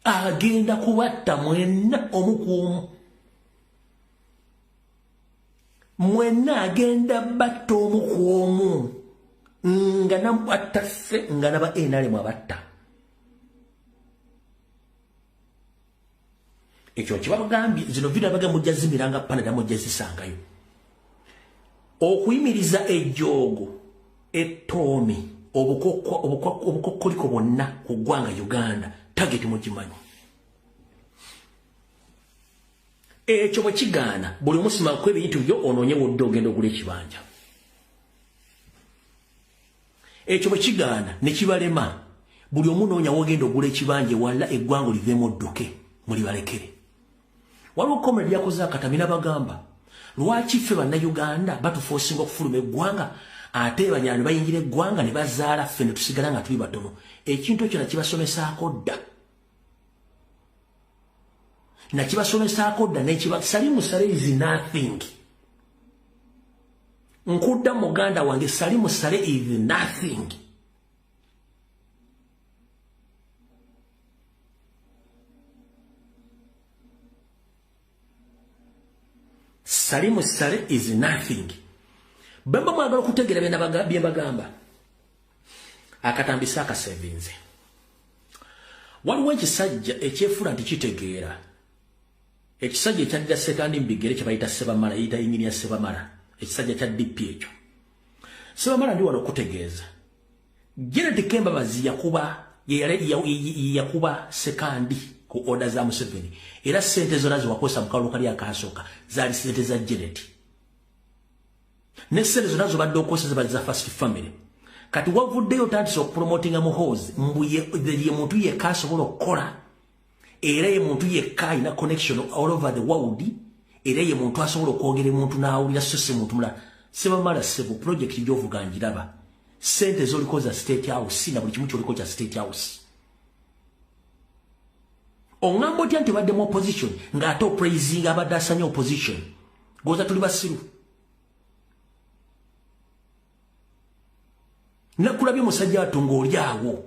agenda kubatta mwenna omu ku omu mwenna agenda batta omu ku omu nga nabatta ffe nga naba NRM abatta ekyo kibagambi zino video baga mujazimiranga panada mujazisangayo okuyimiriza ejjogo etomi obukokoliko bonna ku ggwanga Uganda target mugimanyi ekyo bwe kigaana buli musima ku ebintu byo ononye wodde ogenda ogula ekibanja ekyo bwe kigaana ne kibalema buli omunoonya wogenda ogula ekibanja walla eggwanga liveemu odduke muli balekere waliwo komedi yakoze akatamina bagamba lwaki ffe bannayuganda batufoosinga okufuluma eggwanga ate banyani bayingira eggwanga ne bazaala ffe ne tusigala nga tuli batono ekintu ekyo nakibasomesaako dda nakibasomesaako dda salimu sale is nothing nkudda muganda wange salimu sale is nothing Salimu sale is nothing. Bamba mwagala okutegera bye bagamba. Akatambisa akasevinze. Waliwo ekisajja ekyefula nti kitegeera. Ekisajja ekyadda sekandi mbigere kye bayita Sebamala yita engineer Sebamala. Ekisajja kya DP ekyo. Sebamala ndi wano okutegeeza. Janet Kemba bazi yakuba sekandi ku order za Museveni era sente zona ziwakosa mukalo kali akasooka zali sente za Janet ne sente zona zo badde okosa za first family kati wavuddeyo tandise okupromotinga Muhoozi mbuye ye muntu yekasobola okukola era ye muntu yekka ina connection all over the world era ye muntu asobola okwogera muntu n'awulira sose muntu mula Sebamala sebo project gy'ovuga njiraba sente zolikoza State House na buli kimu kyolikoza State House ongambo tyanti badde mu opposition ng'ate praising abadde asanya opposition goza tuli basiru nakulabye musajja atunga oli awo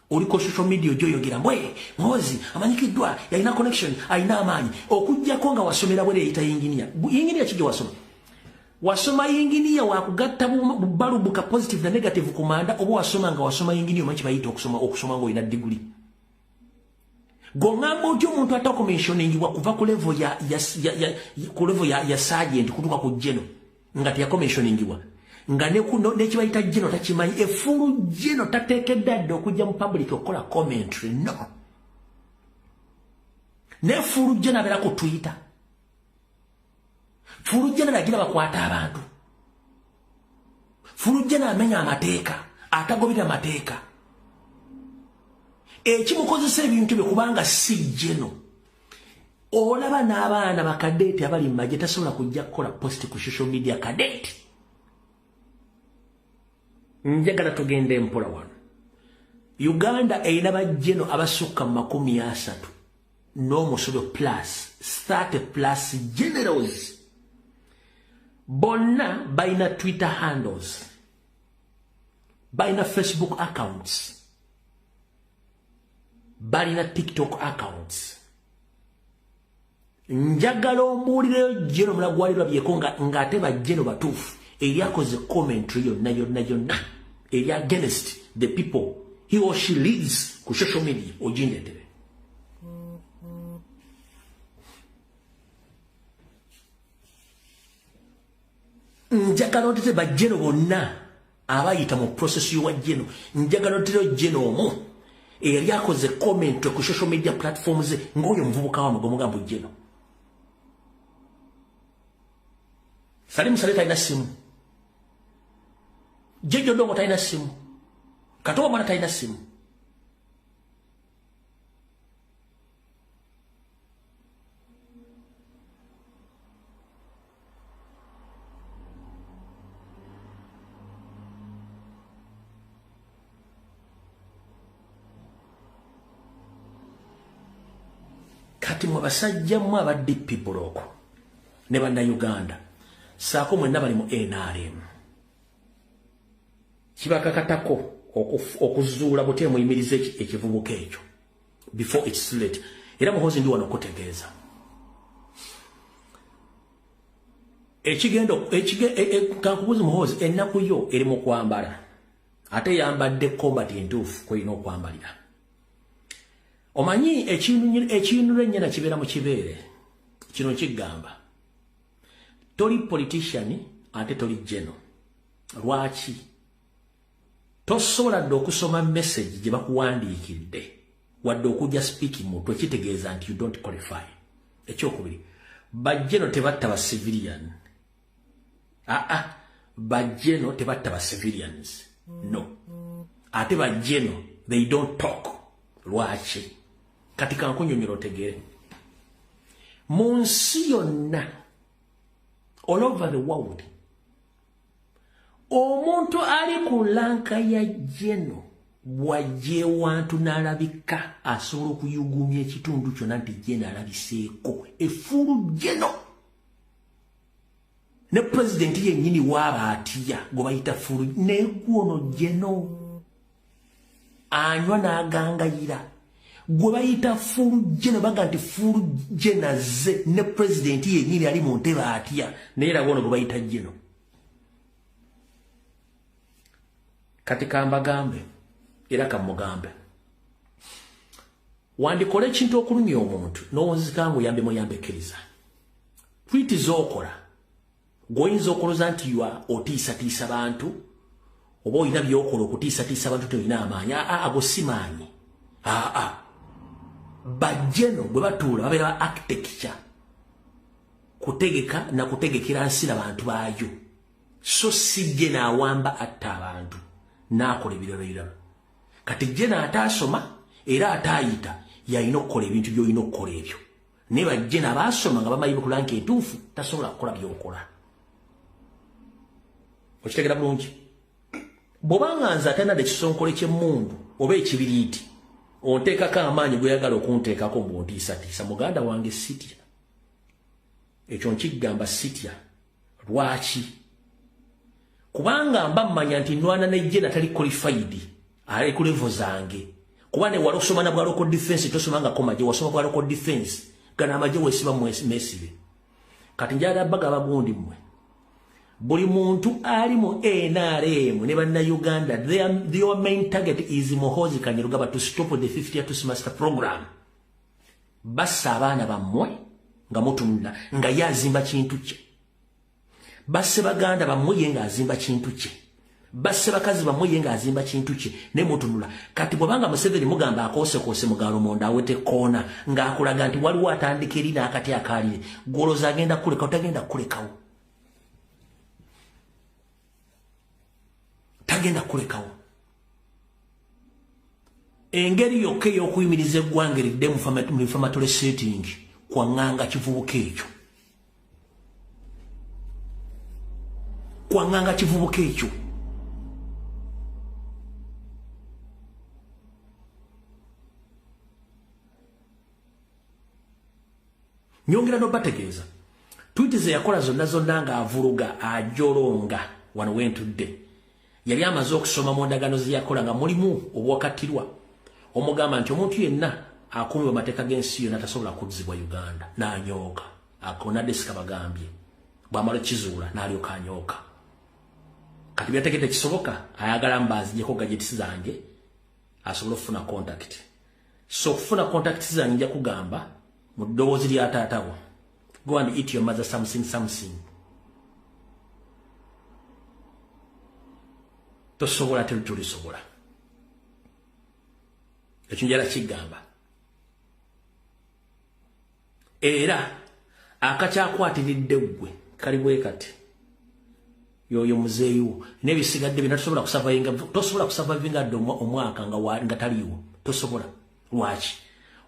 oliko social media ojoyogera mbwe Muhoozi amanyikiddwa yalina connection alina amaanyi okujjako nga wasomera bwere yita engineer kijja wasoma engineer wakugatta bubalubu ka positive na negative kumanda obo wasoma nga wasoma engineer manchi bayita okusoma ngo ina degree gongambo oti omuntu atakomishoningibwa kuva ku level ya sergeant kutuka ku general nga teyakomishoningibwa nga nekibayita general takimanyi efulu general tateekedde adde okujja mu public okukola commentary no nefulu general abeera ku Twitter fulu general agira bakwata abantu fulu general amenya amateeka atagobera amateeka ekimukozesa ebintu bye kubanga si jeno olaba n'abaana bakadeti abali mu magye tasobola kujja kukola post ku social media kadeti njagala tugende empola wano Uganda erina bajeno abasukka mu 30 n'omusodo plus 30 plus generals bonna balina Twitter handles balina Facebook accounts balina TikTok accounts njagala ombuulireyo jeno mulagwalirwa byeko nga ate bajeno batuufu eryakoze commentary yonna eri against the people he or she leads ku social media ojindetebe njagala otete bajeno bonna abayita mu process y'owa jeno njagala otete jeno omu eryakoze comment ku social media platforms ngoyo mvubuka wa mugomo gambo jeno Salimu Sale taina simu Jejo Dongo taina simu Katoa Mwana taina simu kati mwabasajja mwa ba DP Buloko ne banda Uganda saako mwenna bali mu NRM kibakakatako okuzuula bute muyimirize ekivubuka ekyo before it's late era Muhoozi ndi wano okutegeeza kankubuuzi Muhoozi ennaku yo eri mu kwambala ate yambadde combat entuufu kw'erina okwambalira Omanyi ekintu ennyana kibeera mu kibeere kino kigamba toli politician ate toli jeno. Lwaki tosobola dde okusoma message gye bakuwandiikidde wadde okujja speaking mutwe kitegeeza nti you don't qualify. Ekyokubiri, bajjeno tebatta ba civilian. Bajjeno tebatta ba civilians. No. Ate bajjeno they don't talk. Lwaki? Kati kankunyonyola otegeere. Mu nsi yonna all over the world omuntu ali ku lanka ya jeno wajje wantu n'alabika asobola okuyugumya ekitundu kyonna nti jeno alabiseeko efulu jeno ne president yennyini waaba atya gwe bayita fulu negwono jeno anywa n'agangayira gwe bayita fulu jeno baga nti fulu jenaze ne president yennyini ali mu ntebe atya naye era wono gwe bayita jeno. Kati kambagambe era kamugambe wandikola ekintu okulumya omuntu n'owunzika ngu yambe muyambekkiriza twiti z'okola gw'oyinza okoloza nti otiisatiisa bantu oba olina by'okola okutiisatiisa abantu tolina amaanyi. Ago si maanyi. Bajjeno bwe batuula babeera ba architecture kutegeka na kutegekera nsira bantu baayo so si jeno awamba atta abantu n'akola ebirala. Kati jeno ataasoma era ataayita yalina okukola ebintu by'olina okukola ebyo. Naye bajjeno abaasoma nga bamanyi bukulanka entuufu tasobola kukola by'okola. Okitegera bulungi? Bw'obanga nze atanadde ekisonkole ky'emmundu oba ekibiriiti onteekako amaanyi gweyagala okunteekako ng'ontiisatiisa muganda wange sitya. Ekyo nkigamba sitya. Lwaki? Kubanga mba mmanya nti nwana nejjena tali qualified ali ku level zange. Kuba ne wali okusoma na bwa local defense tosomangako magye wasoma bwa local defense gana amagye wesiba mesibe. Kati njala baga bagundi mmwe. Buli muntu ali mu NRM ne banna Uganda their main target is Muhoozi Kainerugaba to stop the 50th semester program. Bassa abaana bammwe nga mutunula nga yazimba kintu kye. Basse baganda bammwe ye nga azimba kintu kye. Basse bakazi bammwe ye nga azimba kintu kye ne mutunula. Kati bwabanga Museveni mugamba akoose mugalo monda awete koona ng'akulaga nti waliwo atandika eri n'akati akaalire goloza agenda kuleka otagenda kulekawo. Tagenda kulekawo. Engeri yokka ey'okuyimiriza eggwanga eridde mu inflammatory setting kwanganga kivubuka ekyo. Kwanganga kivubuka ekyo. Nyongera n'obategeeza. Tweet ze yakola zonna nga avuluga ajolonga wano wentudde. Yali amaze okusoma mu ndagaano ze yakola nga mulimu obwakatirwa omugamba nti omuntu yenna akumibwa amateeka g'ensi yonna tasobola kuzzibwa Uganda n'anyooka. Akona desika bagambye bw'amala kizuula n'alyoka anyooka. Kati byategedde kisoboka ayagala mbazijeko gadgets zange asobola okufuna contact. So okufuna contact zange nja kugamba mu ddoboozi lya taatawo go and eat your mother something. Tosobola tetulisobola. Ekyo njala kigamba. Era akakyakwatiridde ggwe kali bwe kati. Yoyo muzeeyo n'ebisigadde bina tosobola kusurvivinga omwaka nga taliwo. Tosobola. Lwaki?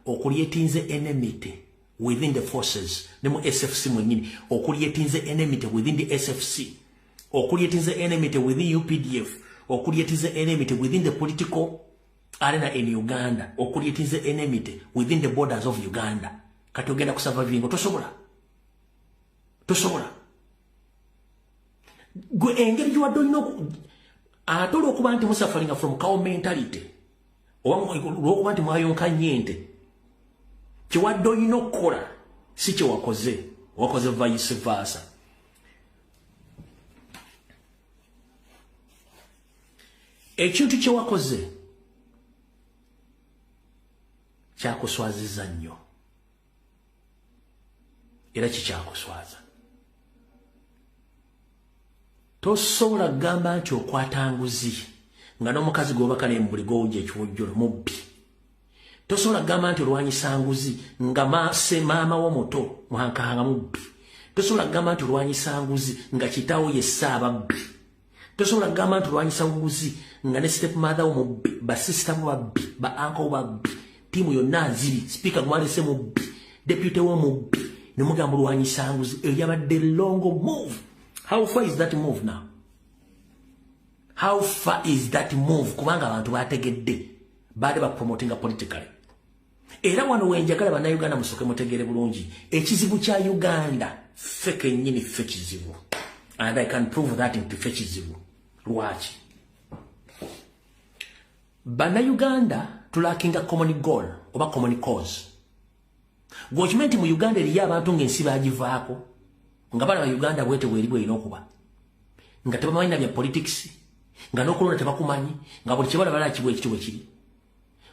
Okulyetinze enmity within the forces ne mu SFC mwennyini. Okulyetinze enmity within the SFC. Okulyetinze enmity within UPDF. Okulyetinze enmity within the political arena in Uganda. Okulyetinze enmity within the borders of Uganda. Kati ogenda kusurvivinga. Tosobola. Gwe engeri gy'wadde olina ate olw'okuba nti musafaringa from cow mentality olw'okuba nti mwayonka nnyente kyewadde olina okukola si kye wakoze vice versa. Ekintu kye wakoze kyakuswaziza nnyo era kikyakuswaza. Tosobola kugamba nti okwata nguzi nga n'omukazi gw'obaka n'embuli gw'owujja ekiwojjolo mubbi. Tosobola kugamba nti olwanyisa nguzi nga maama wo muto mwankanga mubbi. Tosobola kugamba nti olwanyisa nguzi nga kitaawo ye ssaababbi. Tosobola kugamba nti olwanyisa nguzi nga ne step mother wo mubbi, basisita bo babbi, ba uncle babbi, tiimu yonna nziri, speaker gwalese mubbi, deputy wo mubbi, ne mugamba olwanyisa nguzi. Eyo yabadde long move. How far is that move now? How far is that move? Kubanga abantu bategedde baade bapromotinga politically. Era wano wenjagala bannayuganda musooke mutegeere bulungi ekizibu kya Uganda feke nnyini ffe kizibu. And I can prove that nti ffe kizibu. Lwaki? Bannayuganda tulakinga common goal oba common cause. Gw'okimanyi nti mu Uganda eriyo abantu ng'ensi baagivaako nga bala ba Uganda bwete bweri bw'erina okuba nga tebamanyi na bya politics nga n'okulonda tebakumanyi nga buli kibala bala kibwa ekitibwe kiri.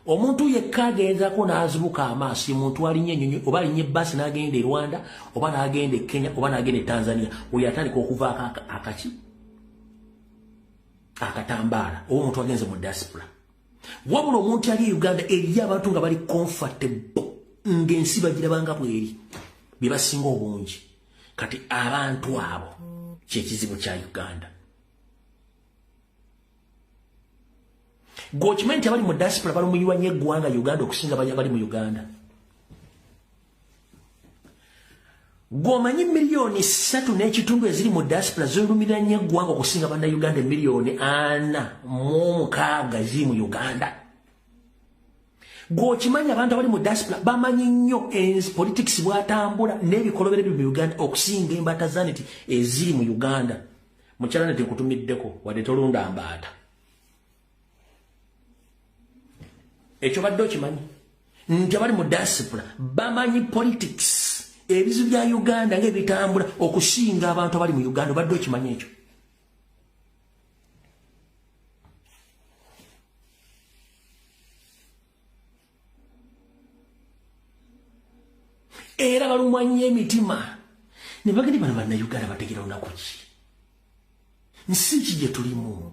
Omuntu yekka agenzaako n'azibuka amaaso, omuntu alinnya ennyonyi oba alinnya ebbasi n'agenda e Rwanda oba n'agenda e Kenya oba n'agenda e Tanzania, oyo atandika okuvaako akaki akatambaala oba omuntu agenze mu diaspora. Wabula omuntu ali e Uganda eriyo abantu nga bali comfortable ng'ensi bagirabanga bweri bye basinga obungi. Kati abantu abo kyekizibu kya Uganda. Gw'okimanyi nti abali mu diaspora balumuyiwa nnyo eggwanga Uganda okusinga bali mu Uganda. Gw'omanyi miliyoni 3.5 eziri mu diaspora zeerumira nnyo eggwanga okusinga bannayuganda miliyoni 4.6 ziri mu Uganda. Gw'okimanyi abantu abali mu diaspora bamanyi nnyo politics bwatambula n'ebikolobero byo mu Uganda okusinga embaata zaneti eziri mu Uganda. Mukyala nti nkutumiddeko wadde tolunda mbaata. Ekyo badde okimanyi nti abali mu diaspora bamanyi politics ebizibu bya Uganda ng'ebitambula okusinga abantu abali mu Uganda. Badde okimanyi ekyo? Era balumwanyi emitima ne bagenda bano bannayuganda bategera olunaku ki? Nsi ki gye tulimu?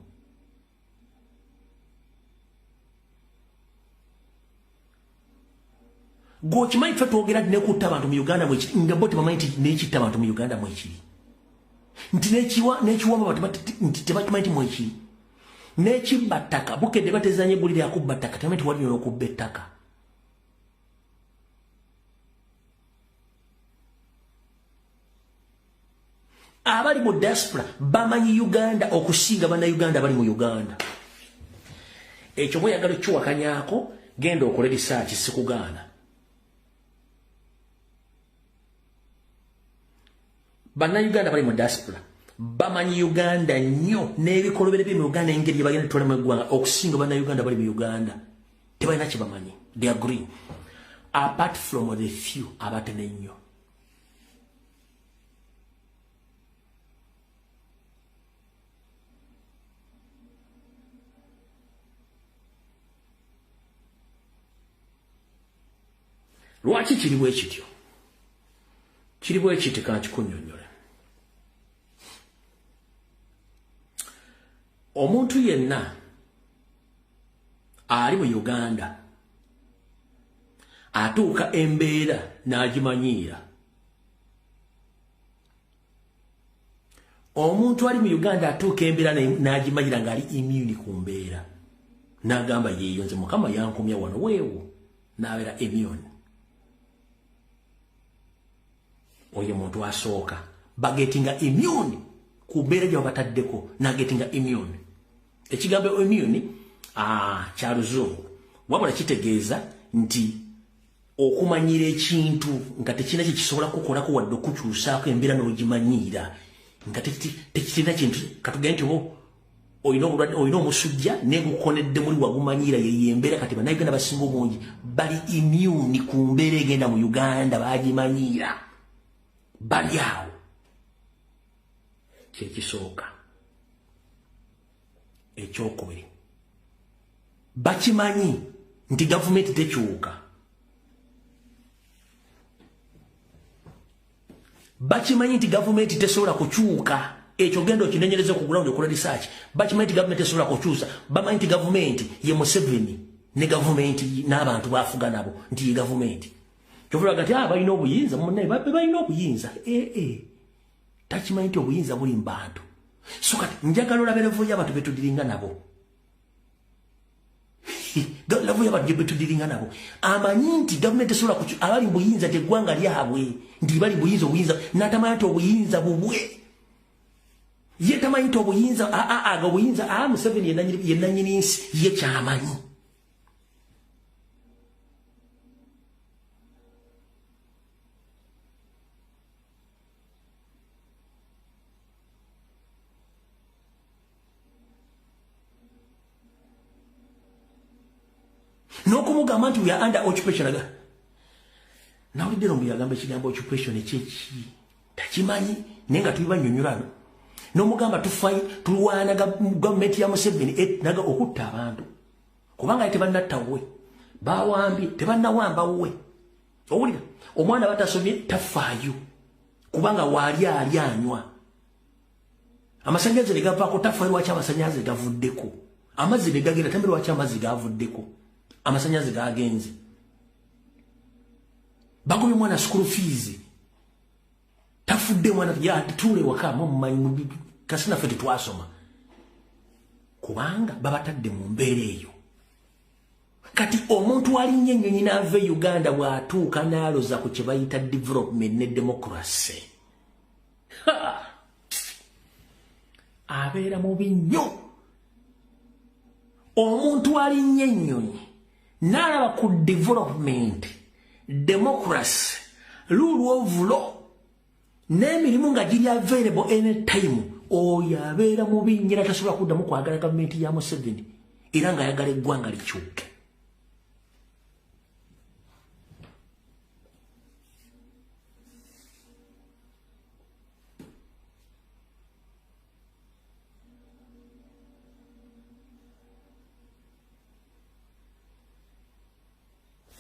Gw'okimanyi ffe twogera nti nekutta abantu mu Uganda mwekiri nga bo tebamanyi nti nekitta abantu mu Uganda mwekiri, nti nekiwamba nti tebakimanyi nti mwekiri, nekibba ttaka bukedde batezanya eggulire akubba ttaka tebamanyi nti wali okubba ettaka. Abali mu diaspora bamanyi Uganda okusinga bannayuganda bali mu Uganda. Ekyo bweyagala ekiwakanyaako genda okole research sikugaana. Bannayuganda bali mu diaspora bamanyi Uganda nnyo n'ebikolobero bye mu Uganda engeri gye bagenda tutwala mu eggwanga okusinga bannayuganda bali mu Uganda. Tebalina kye bamanyi. They agree. Apart from the few abatene nnyo. Lwaki kiri bwe kityo? Kiri bwe kiti kankikunnyonnyole. Omuntu yenna ali mu Uganda atuuka embeera n'agimanyiira. Omuntu ali mu Uganda atuuka embeera n'agimanyiira ng'ali immune ku mbeera. N'agamba yeeyo nze Mukama yankumya wano weewo n'abeera immune. Oyo muntu asooka bagetinga immune ku mbeera gye bataddeko n'agetinga immune. Ekigambo immune kya Luzungu wabula kitegeeza nti okumanyira ekintu nga tekirina kye kisobola kukolako wadde okukyusaako embeera n'ogimanyiira nga tekirina kintu katugende nti oyina omusujja negukonedde muli wagumanyiira ye embeera. Kati bannayuganda basinga obungi bali immune ku mbeera egenda mu Uganda bagimanyiira. Bali awo kyekisooka. Ekyokubiri bakimanyi nti gavumenti tekyuka bakimanyi nti government tesobola kukyuka ekyo gendo kinenyereze ku ground okola research bakimanyi nti government tesobola kukyusa bamanyi nti government ye Museveni ne government n'abantu bafuga nabo nti ye government kyovula gati balina obuyinza munne balina obuyinza takimanyi nti obuyinza buli mbantu so kati njagala olaberevu y'abantu betudiringa nabo lavu y'abantu betudiringa nabo amanyi nti government tesobola kukyusa abali buyinza teggwanga lyabwe ndi bali buyinza n'atamanyi nti obuyinza bubwe ye tamanyi nti obuyinza aga obuyinza Museveni yenanyini nsi ye kyamanyi n'okumugamba nti we are under occupation aga nawulidde nombu yagamba ekigambo occupation ekyeki takimanyi naye nga tubibanyonyolano n'omugamba tulwana gavumenti ya Museveni naga okutta abantu kubanga tebannatta we bawambye tebannawamba we owulira omwana batasomye tafaayo kubanga waali ali anywa amasannyalaze ne gavaako tafaayo lwaki amasannyalaze gavuddeko amazzi ne gagenda tambe lwaki amazzi gavuddeko amasannyalaze gagenze bagobye mwana school fees tafudde mwana tule waka mumanyi kasina fete twasoma kubanga babatadde mu mbeera eyo kati omuntu ali nyennyonyi n'ava Uganda bw'atuuka n'aloza ku kye bayita development ne democracy abeera mubi nnyo omuntu ali nyennyonyi n'alaba ku development democracy rule of law n'emirimu nga giri available anytime oyo abeera mubi nnyo era tasobola kuddamu kwagala gavumenti ya Museveni era ng'ayagala eggwanga likyuke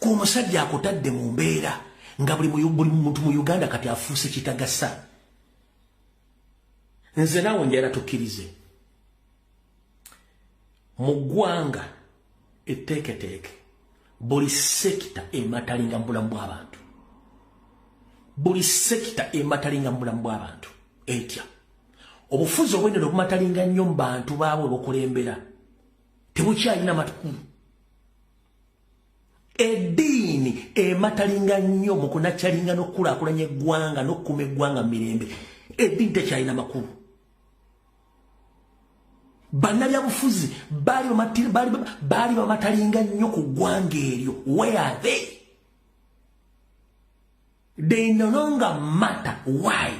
omusajja akutadde mu mbeera nga buli muntu mu Uganda kati afuuse kitagasa nze naawe njala tukkirize mu ggwanga etteeketeeke buli sekita ematalinga mu bulamu bw'abantu buli sekita ematalinga mu bulamu bw'abantu etya obufuzi obwendera obumatalinga nnyo mu bantu baabwe bukulembera tebukyalina matukulu eddiini ematalinga nnyo mu kunakyalinga n'okukulaakulanya eggwanga n'okukuma eggwanga mu mirembe eddiini tekyalina makulu bannabyabufuzi baali bamatalinga nnyo ku ggwanga eryo where are they? They no longer matter. Why?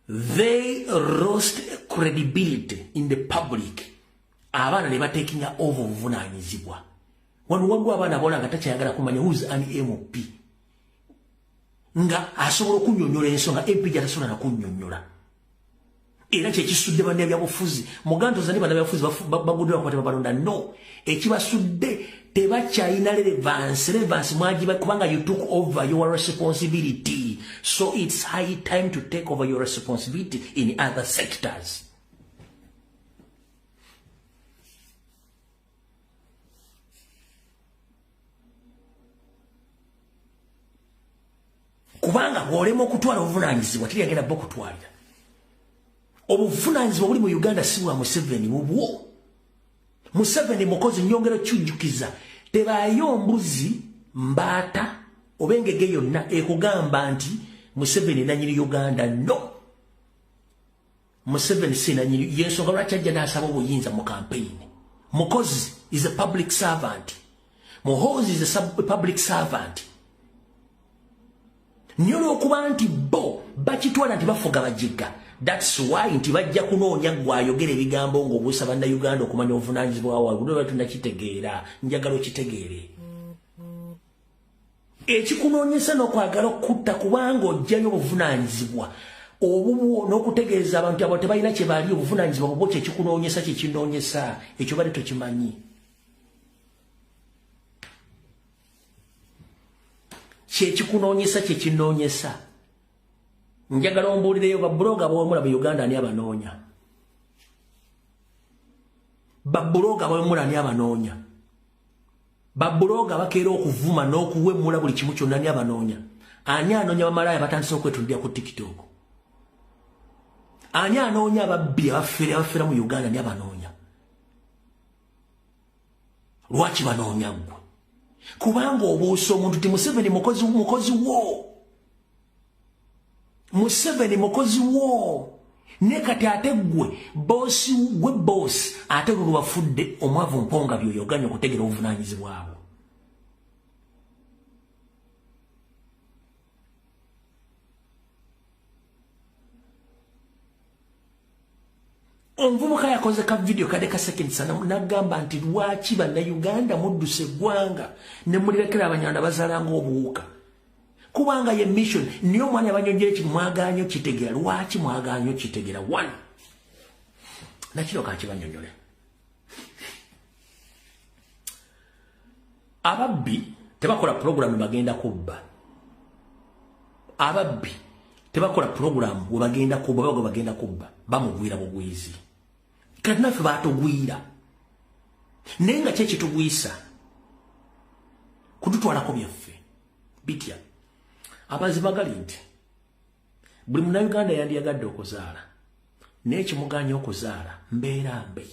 They lost credibility in the public. Abana ne batekinga over obuvunanyizibwa. Wano wagwa abana bona nga takyayagala kumanya who's an MP. Nga asobola okunyonnyola ensonga MP gy'atasobola na kunnyonnyola. Era kyekisudde bannabyabufuzi muganto zani bannabyabufuzi baguddira kukwata balonda no ekibasudde tebakyalina relevance mwagiba kubanga you took over your responsibility, so it's high time to take over your responsibility in other sectors. Kubanga olema okutwala obuvunanyizibwa tiyagenda bo kutwalira obuvunanyizibwa buli mu Uganda si bwa Museveni bubwo. Museveni mukozi nyongero kyujjukiza tebaayo mbuzi mbaata obengege yonna ekugamba nti Museveni nanyini Uganda. No, Museveni si nanyini yensonga lwaki ajja n'asaba obuyinza mu campaign. Mukozi is a public servant. Muhozi is a public servant. Nyono okuba nti bo bakitwala nti bafuga bajiga. That's why nti bajja kunoonya gwayogera ebigambo ng'obuusa bannayuganda okumanya obuvunanyizibwa bwabwe. Bwe tunakitegeera, njagala okitegeere. Ekikunoonyesa n'okwagala okutta kubanga ojjayo obuvunanyizibwa obubwo n'okutegeeza abantu abo tebalina kye baali obuvunanyizibwa bubwo kyekikunoonyesa kyekinoonyesa ekyo bali tokimanyi. Kyekikunoonyesa kyekinoonyesa njagala ombuulireyo babloga b'omulaba Uganda ani abanoonya babloga b'omulaba ani abanoonya babloga bakeera okuvuma n'okuwemmula buli kimu kyonna ani abanoonya ani anoonya bamalaaya batandise okwetundira ku TikTok ani anoonya ababbi abafeera mu Uganda ani abanoonya lwaki banoonya gwe kubanga obuusa omuntu ti Museveni mukozi wo Museveni mukozi wo ne kati ate gwe boss ate gwe bafudde omwavu mponga byoyo oganya okutegera obuvunaanyizibwa bwo omuvubuka yakoze ka video kade ka seconds nagamba nti lwaki bannayuganda mudduse eggwanga ne mulirekera abanyanda bazalanga obuwuka kubanga ye mission niyo mwana abanyonjere ki mwaganyo kitegera lwaki mwaganyo kitegera one nakiro ka kibanyonjole ababbi tebakola program bagenda kubba ababbi tebakola program we bagenda kubba bamugwira bugwizi kati naffe batugwira naye nga kye kitugwisa kututwalako byaffe bitya abazibagali nti buli munnayuganda yandiyagadde okuzaala naye kimuganya okuzaala mbeera mbi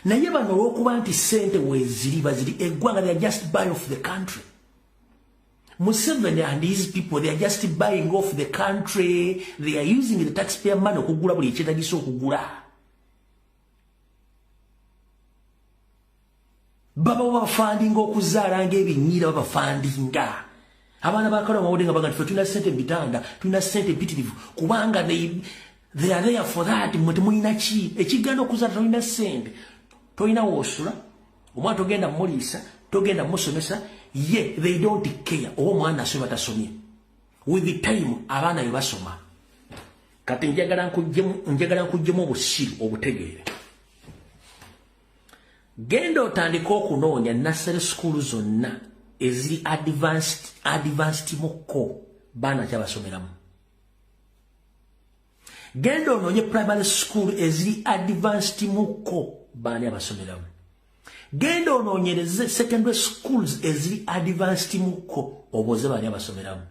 naye bano olw'okuba nti ssente weeziri baziri eggwanga they are just buying off the country Museveni and his people, they are just buying off the country. They are using the taxpayer money okugula buli kyetagiso okugula. Baba bafandinga okuzaala ng'ebinnyira babafandinga. Abaana bakala mawudenga baga tuffe tulina ssente mbitanda, tulina ssente mpitirivu kubanga they are there for that. Mwe temulina ki ekigenda okuzaala tolina ssente, tolina woosula, omwana togenda muliisa, togenda musomesa. Ye they don't care owo mwana asoma tasomye with the time abaana yebasoma kati njagala nkujjemu obusiru obutegeere genda otandika okunoonya nursery school zonna eziri advanced mukko baana kyabasomeramu genda onoonye primary school eziri advanced mukko baana abasomeramu genda onoonyereze secondary schools eziri advanced mukko oboze bali abasomeramu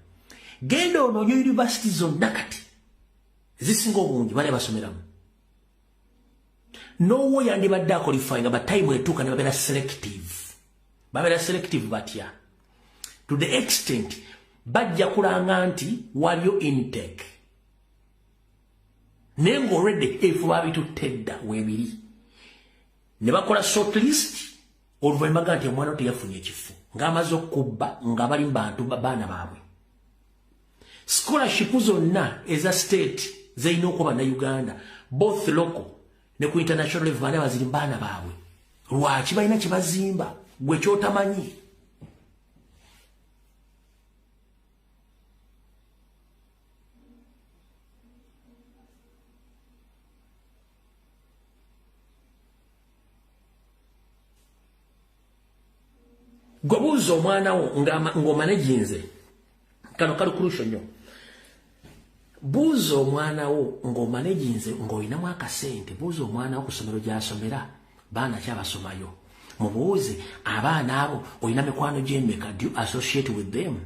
genda onoonye university zonna kati zisinga obungi bali abasomeramu nowo yandibadde akolifyinga but time etuuka ne babeera selective batya to the extent bajja kulanga nti waliyo intake naye ng'olwedde efu babituttedda weebiri ne bakola shortlist oluvannyuma ga nti omwana teyafunye ekifu ng'amaze okubba nga bali mu bantu baana baabwe scholarship zonna eza state zirina okuba bannayuganda both local ne ku international level baana baziri mu baana baabwe lwaki balina kyebazimba gwe kyotamanyi Gobuzo omwana wo ng'omanejinze kano kali kurusho nnyo buuza omwana wo ng'omanejinze ng'olinamu akasente buuza omwana wo ku ssomero gy'asomera baana ki abasomayo mubuuze abaana abo olina mikwano gy'emmeka do you associate with them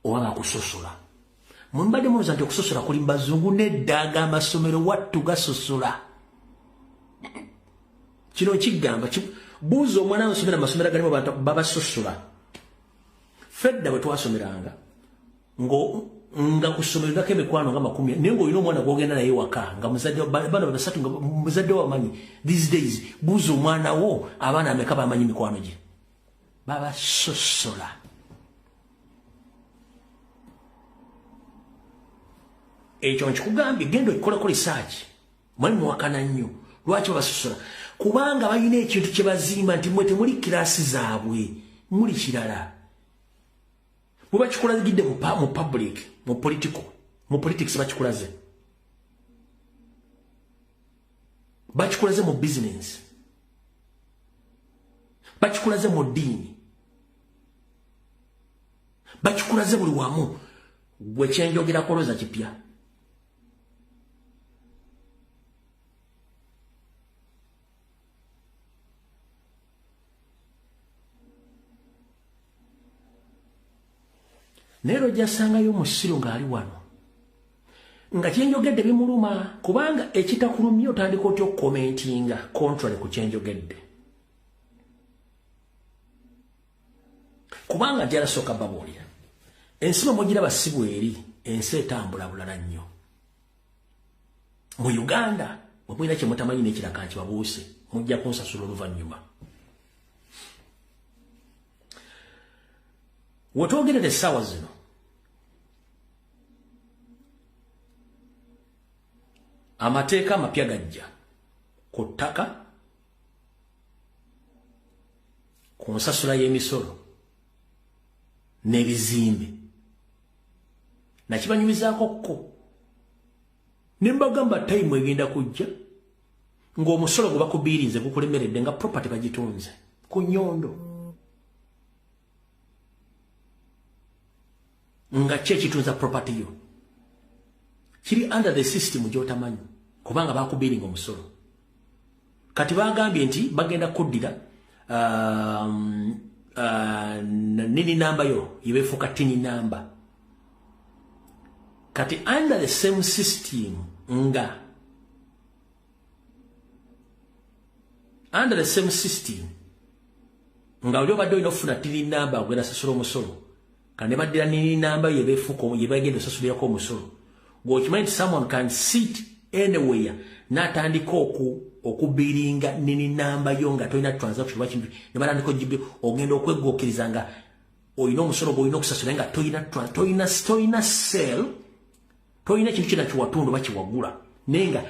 oba bakusosola mumbadde mubuuza nti okusosola kuli mu bazungu n'eddaaga amasomero wattu gasosola kino kigamba buuza omwana wasomera amasomero galimu abantu babasosola fedda bwe twasomeranga nga ku ssomero lirako emikwano nga 10 naye ng'olina omwana gw'ogenda naye waka nga bana basatu nga muzadde wo amanyi these days buuza omwana wo abaana ameka bamanyi mikwano gye babasosola ekyo nkikugambye genda okikolako research mwali muwakana nnyo lwaki babasosola kubanga balina ekintu kye bazimba nti mwe temuli kirasi zaabwe muli kirala bwe bakikulagidde mu public mu politics bakikulaze mu business bakikulaze mu ddiini bakikulaze buli wamu gwe kyenjogera koloza kipya Nero jasangayo musiro ngali wano nga kyenjogedde bimuluma kubanga ekitakulumye otandika otyo commentinga contrary ku kyenjogedde kubanga jala soka babolya ensima mogira basibu eri ense etambula bulala nnyo mu Uganda bwina kye mutamanyi n'ekiraka kibabuuse mujja kunsasula oluvannyuma wetwogerera essaawa zino amateeka amapya gajja ku ttaka ku nsasula y'emisolo n'ebizimbe nakibanyumizaako kko ne mbagamba tayimu egenda kujja ng'omusolo gwe bakubiirinze gukulemeredde nga property bagitunze ku nyondo nga ki ekitunza property yo kiri under the system gy'otamanyi kubanga bakubiiringa omusolo kati bagambye nti bagenda kuddira nini namba yo yebefuka tini namba kati under the same system nga oli obadde olina okufuna tini namba ogenda sasula omusolo kandi ne baddira nini namba yebefuka yebagenda osasulirako omusolo gwokimanyi nti someone can sit anywhere n'atandika okubiringa nini namba yo nga tolina transaction oba kintu ne batandika ogibi ogenda okweggokiriza nga olina omusolo gw'olina okusasula nga tolina sell tolina kintu kyonna kiwatunda oba kiwagula naye nga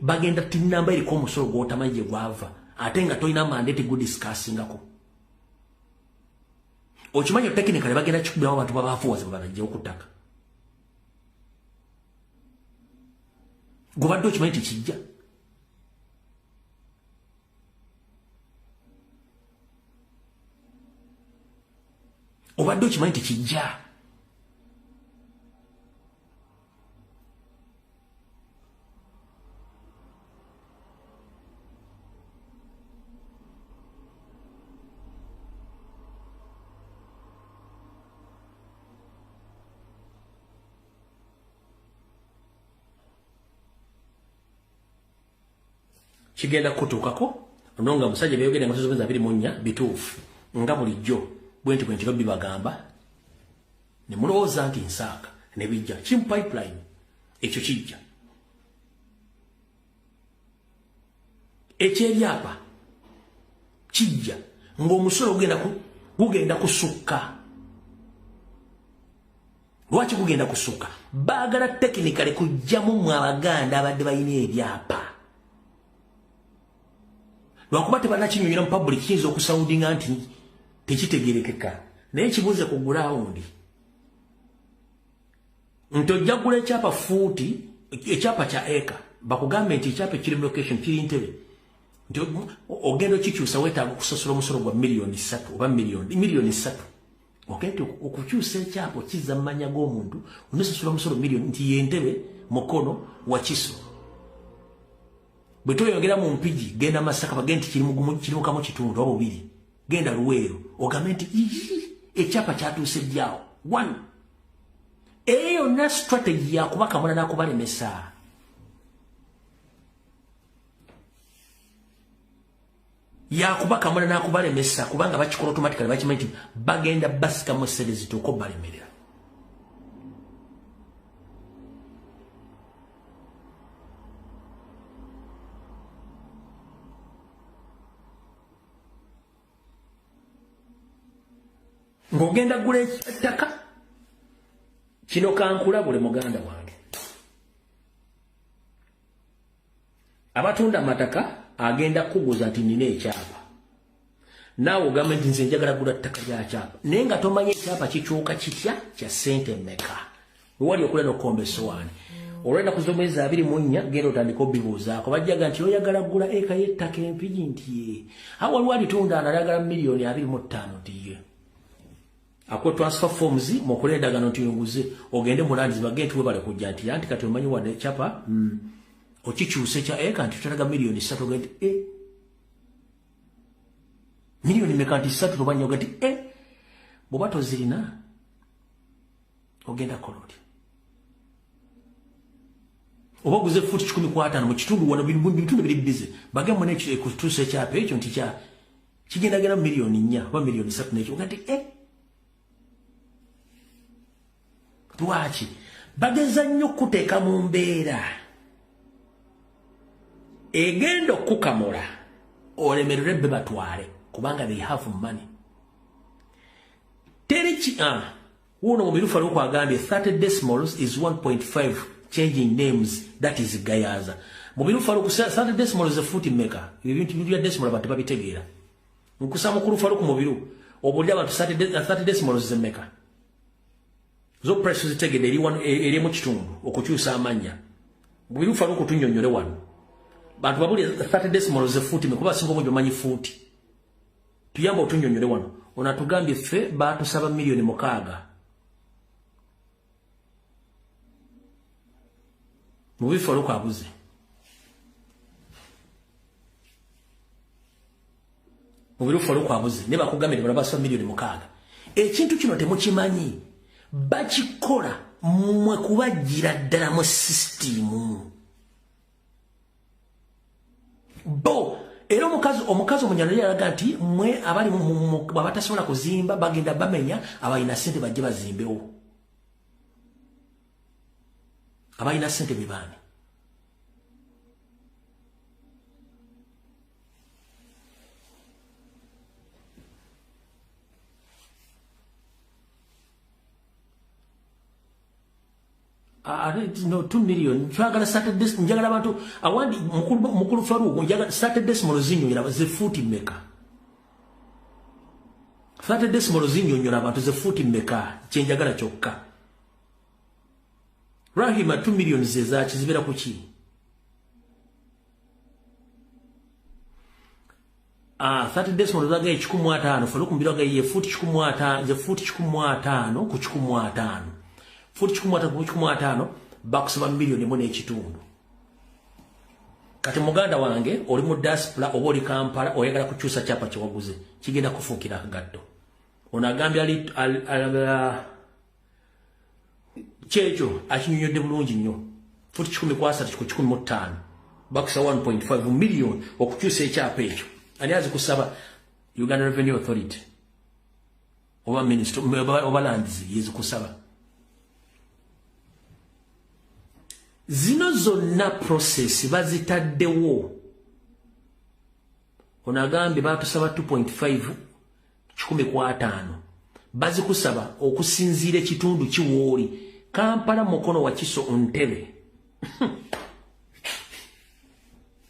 bagenda tini namba eriko omusolo gw'otamanyi gye gwava ate nga tolina mandate gudiscussingako okimanyi technically bagenda kikubiramu abantu babafuwaze babanajjawo ku ttaka gobadde okimanyi tekijja obadde okimanyi tekijja kigenda kutuukako nonga musajja byogera nga tuzobenza 24 bituufu nga bulijjo bwenti bwentiro bibagamba ne mulowooza nti nsaaka ne bijja kim pipeline ekyo kijja ekyebyapa kijja ng'omusolo gugenda kusukka lwaki gugenda kusukka baagala technically kujjamu mu Abaganda abadde balina ebyapa lwakuba tebanakinyonyola mu public kiyinza okusoundinga nti tekitegerekeka naye kibuuze ku gurawundi nti ojja kugula ekyapa fuuti ekyapa kya eka bakugambe nti ekyapa ekiri mu location kiri Ntebe nti ogenda okikyusa weetaaga okusasula omusolo gwa miliyoni 3 oba miliyoni 3 ogenda okukyusa ekyapa okizza mu mannya g'omuntu onosasula omusolo miliyoni nti ye Ntebe Mukono Wakiso bwe toyogera mu Mpigi genda Masaka bagenda kirimu kamu kitundu oba bubiri genda Luweero ogambe nti ekyapa kyatuuse ejjaawo 1 eyo na strategy yakubakamula n'akubalemesa yakubakamula n'akubalemesa kubanga bakikola automatically bakimanyi nti bagenda basikamu essere zituuka obalemerera ng'ogenda gula ettaka kino kankulabule muganda wange abatunda amataka agenda kuguza nti nina ekyapa naawe ogambe nti nze njagala gula ttaka lya kyapa naye nga tomanyi ekyapa kikyuka kitya kya ssente mmeka wewali okula n'okukomba essowaani olwenda kuzomwezi 24 genda otandika obibuuzaako bajjaga nti oyagala gula eka y'ettaka Empigi nti ye awo waliwo alitunda analagala miliyoni 25 nti ye akwe transfer forms mukole endagano ntiyunguze ogende mulandizi bagenti we bale kujja nti yanti kati omanyi wadde chapa okikyuse kya kanti tutalaga milioni 3 ogende milioni mekanti 3 tobanya ogati bobato zirina ogenda koloti obaguze futi 15 mu kitundu wano bitundu biri busy bagamba ne ekutuse kyapa ekyo nti kya kigenda gera milioni 4 ba milioni 3 n'ekyo ogati Lwaki bageza nnyo kuteeka mu mbeera egenda okukamula olemerere be batwale kubanga they have money teriki uno mu birufa lw'oku agambye 30 decimals is 1.5 changing names that is gayaza mu birufa lw'oku 30 decimals is futi maker ebintu bya decimal abantu babitegeera nkusama ku rufa lw'oku mubiru obulya abantu 30 decimals is maker zo press zitegede eri mu kitundu okukyusa amanya birufa lw'oku tunnyonnyole wano bantu babuli 30 decimals is futi kuba singo mu manyi futi tuyamba otunnyonnyole wano onatugambye ffe batusaba milioni 6 mu bifa lw'oku abuze mu birufa lw'oku abuze ne bakugambye basaba milioni 6 ekintu kino temukimanyi bakikola mwe kubajjira ddala mu system bo era omukazi omunyana yalaga nti mwe abali abatasobola kuzimba bagenda bamenya abalina sente bajje bazimbewo abalina sente bibani no 2 million twagala Saturday njagala abantu awandi mukulu faru njagala Saturday small zinyonyera ze futi meka Saturday small zinyonyera abantu ze futi meka chenjagala kyokka Rahima 2 million zeza kizibera kuki Saturday small zaga 15 faru kumbiraga ye futi 15 ze futi 15 ku 15 futi 15 bakusaba milioni 1.5 kati muganda wange oli mu diaspora oba oli Kampala oyagala kukyusa kyapa kyewaguze kigenda kufuukira agaddo onagambye kyekyo akinyonyodde bulungi nnyo futi 10 kwasa ku 15 bakusaba 1.5 million okukyusa ekyapa ekyo ani azikusaba Uganda Revenue Authority oba minister oba lands yezikusaba zino zonna process bazitaddewo onagambye batusaba 2.5 15 bazikusaba okusinziira ekitundu kiwooli Kampala mukono wa Kiso Ntebe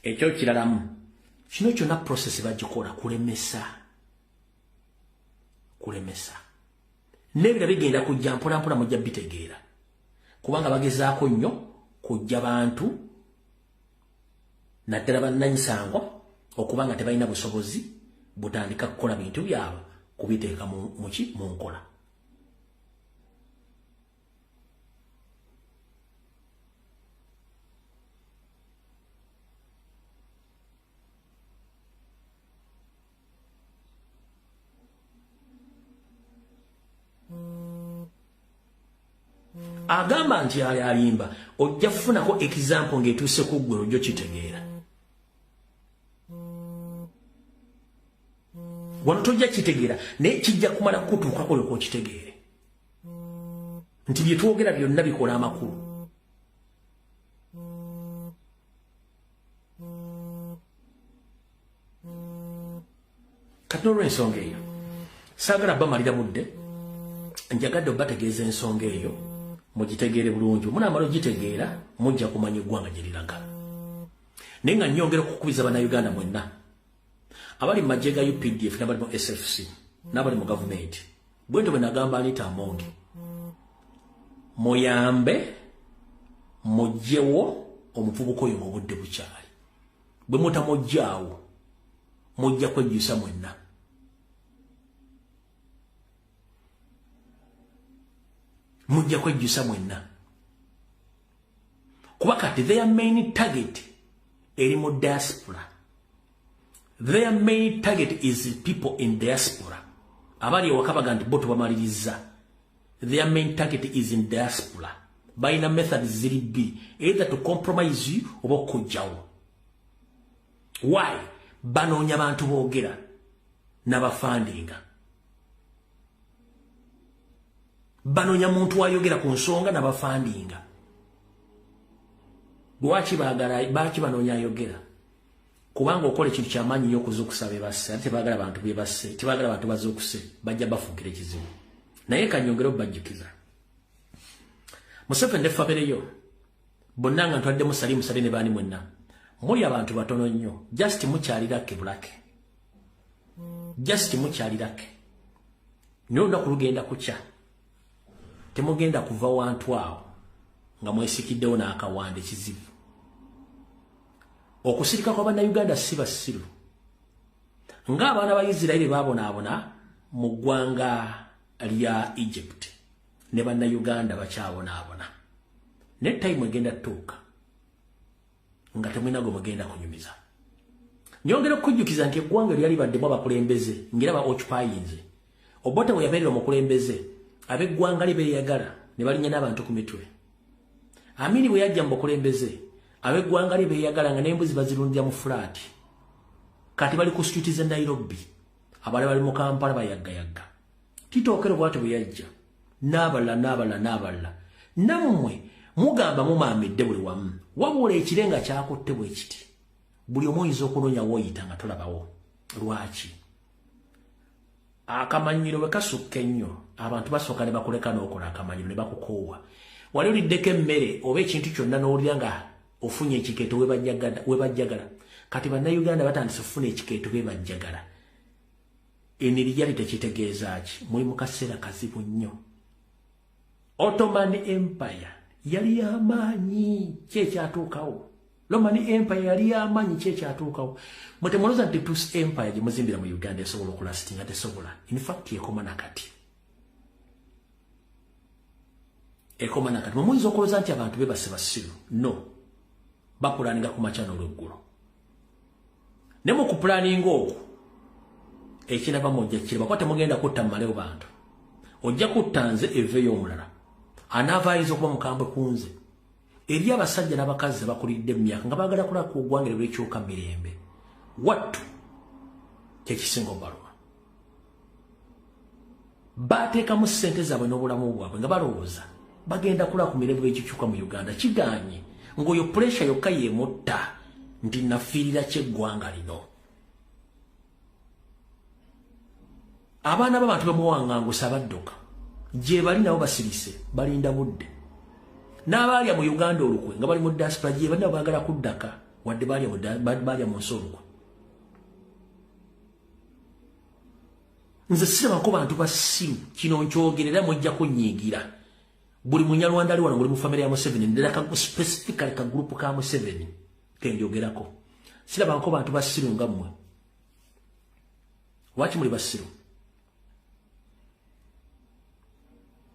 ekyo kiralamu kino kyonna process bagikola kulemesa nebira bigenda kujja mpola mujja bitegeera kubanga bagezaako nnyo kujja bantu naddala bannanyisango okubanga tebalina busobozi butandika kukola bintu byabwe kubiteeka mu nkola agamba nti alimba ojja kufunako example ng'etuuse ku ggwe ojja kitegeera wano tojja kitegeera naye kijja kumala kutuukako leko kitegeere nti bye twogera byonna bikola amakulu kati n'olw'ensonga eyo saagala bamalira budde njagadde obategeeza ensonga eyo mugitegeere bulungi munamala ogitegeera mujja kumanya eggwanga gye liraga naye nga nnyongera okukubiza bannayuganda mwenna abali mu magye ga UPDF n'abali mu SFC n'abali mu gavumenti bwento bwe nagamba Anita Amongi muyambe mugyewo omuvubuka oyo mu budde bukyali bwe mutamuggyaawo mujja kwejjusa mwenna mujja kwejjusa mwenna kuba kati their main target eri mu diaspora. Their main target is people in diaspora. Abali wakabaga nti bo tubamaliriza. Their main target is in diaspora. Baina methods ziri bbiri, either to compromise you oba okujjawo. Why? Banoonya bantu boogera n'abafandinga. Banoonya muntu ayogera ku nsonga n'abafandinga. Lwaki baaki banoonya ayogera? Kubanga okola ekintu ky'amaanyi nnyo okuzuukusa be basse, ate tebaagala bantu be basse, tebaagala bantu bazuukuse, bajja bafuukira ekizibu. Naye kanyongera obbajjukiza. Museveni ne Fabereyo bonna nga ntwadde musali ne baani mwenna. Muli abantu batono nnyo. Just mukyalirake bulake. Just mukyalirake. Naye olunaku lugenda kukya. Temugenda kuva wantu awo nga mwesikiddewo n'akawanda ekizibu. Okusirika kwa bannayuganda si basiru. Ng'abaana ba Isirairi baabonaabona mu ggwanga lya Egypt. Ne bannayuganda bakyabonaabona. Ne time egenda tuuka nga temwinago mugenda kunyumiza. Nyongera okujjukiza nti eggwanga lyali baddemu abakulembeze ng'era ba occupyinze. Obote bwe yabeerera omukulembeze ab'eggwanga lye beeyagala ne balinnya n'abantu ku mitwe. Amini bwe yajja mu bukulembeze ab'eggwanga lye beeyagala nga n'embuzi bazirundira mu fulaati. Kati bali ku street z'e Nairobi. Abalala bali mu Kampala bayaggayagga. Tito Okello bw'atyo bwe yajja. N'abalala. Nammwe mugamba mumaamidde buli wamu. Wabula ekirenga kyakutte bwe kiti. Buli omu oyinza okunoonya w'oyita nga tolabawo. Lwaki? Akamanyiro bwe kasukka ennyo, abantu basooka ne bakuleka n'okola akamanyiro ne bakukoowa. Wali oliddeko emmere oba ekintu kyonna n'owulira nga ofunye ekikeeto we bajjagala. Kati bannayuganda batandise okufuna ekikeeto be bajjagala. Eniri yali tekitegeeza ki? Muli mu kaseera kazibu nnyo. Ottoman Empire yali y'amaanyi kyekyatuukawo. Roman Empire yali y'amaanyi kyekyatuukawo. Mutemulooza nti Bruce Empire gye muzimbira mu Uganda esobola okulastinga, tesobola. In fact ekoma nakati. Ekoma nakati. Muyinza okulowooza nti abantu bebase basiru. No. Bapulaninga ku makya n'olweggulo. Ne mu kupulaninga okwo ekiraba mujja kiraba kwate mugenda kutta mumalewo bantu. Ojja kutta nze eveeyo omulala. Anaavaayiriza okuba mukambwe ku nze. Eri abasajja n'abakazi bakulidde emyaka nga baagala kulaba ku ggwanga lye likyuka mirembe. Wattu kyekisinga obalwa. Baateekamu ssente zaabwe n'obulamu bwabwe nga balowooza bagenda kulaba ku mirembe egikyuka mu Uganda. Kigaanye ng'oyo puresha yokka yeemutta nti nafiirira ky'eggwanga lino. Abaana b'abantu bemuwangangusa badduka. Gye bali nabo basirise balinda budde. N'abaalya mu Uganda olukwe nga bali mu diaspora gye bali nabo baagala kuddaka wadde baalya mu nsi olukwe. Nze sirabako bantu basiru kino nkyogerera mujja kunnyiigira. Buli munyalwanda ali wano buli mu famire ya Museveni ndera specifically ka group ka Museveni kenjogerako. Sirabako bantu basiru nga mmwe. Lwaki muli basiru?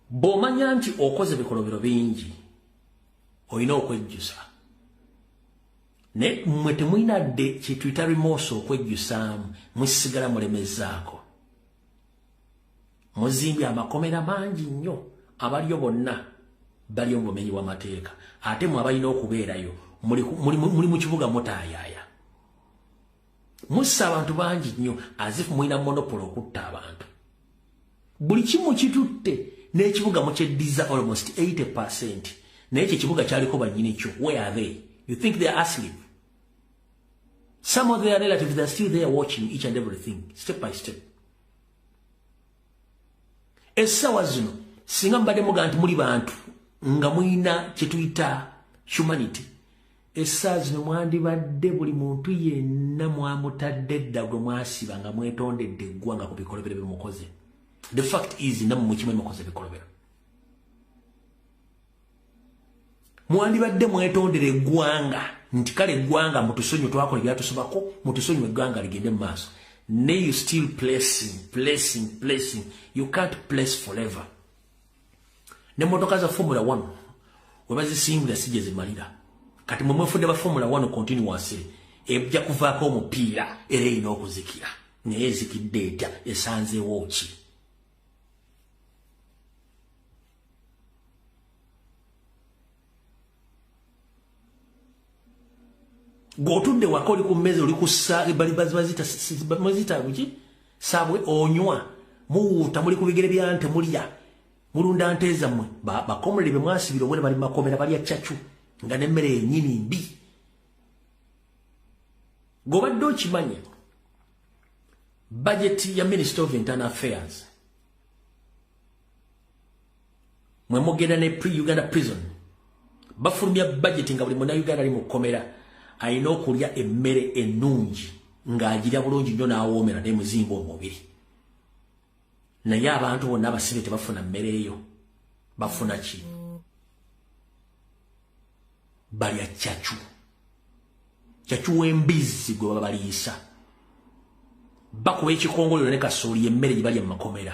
Bw'omanya nti okoze bikolobero bingi olina okwejjusa. Ne mmwe temulina dde kye tuyita remorse okwejjusaamu, musigala mulemezaako. Muzimbye amakomera mangi nnyo, abaliyo bonna baliyo mu bumenyi bw'amateeka. Ate mwe abalina okubeerayo muli mu kibuga mutaayaaya. Mussa abantu bangi nnyo azifu mulina monopolo okutta abantu. Buli kimu kitutte n'ekibuga mukyeddiza almost 80%. Naye ekyo ekibuga kyaliko bannyini kyo. Where are they? You think they are asleep? Some of their relatives, they are still there watching each and everything, step by step. Essaawa zino, singa mbadde muga nti muli bantu, nga mulina kye tuyita humanity. Essaawa zino mwandibadde buli muntu yenna mwamutadde dda gwe mwasiba nga mwetondedde eggwanga ku bikolobero bye mukoze. The fact is, namu mukimu mukoze bikolobero. Mwandibadde mwetondere eggwanga nti kale eggwanga mutusonyiwe twakola ebyatusomako, mutusonyiwe eggwanga ligende mu maaso. Nay, you still placing. You can't place forever. ne motoka za Formula 1 webazisimbula sije zimalira kati mwe mwefunde ba Formula 1 continuously ebya kuvaako omupiira era ino okuzikira naye zikidde etya esanze woki gotudde wakoli ku mmeza oli kussa bali bazita buki sabwe onywa muwuuta muli ku bigere bya nte mulya mulunda nte zammwe bakomole be mwasibira obwene bali makomera bali chachu nga nemmere enyini mbi gobadde okimanye budget ya Minister of Internal Affairs mwe mugenda ne Uganda prison bafulumya budget nga buli muna Uganda ali mukomera ayina okulya emmere ennungi ng'agira bulungi nnyo n'awoomera ne muzimba omubiri naye abantu bonna abasibe tebafuna mmere eyo bafuna ki balya chachu w'embizzi gwe baba baliisa bakuba ekikongolero ne kasooli emmere gye balya mu makomera.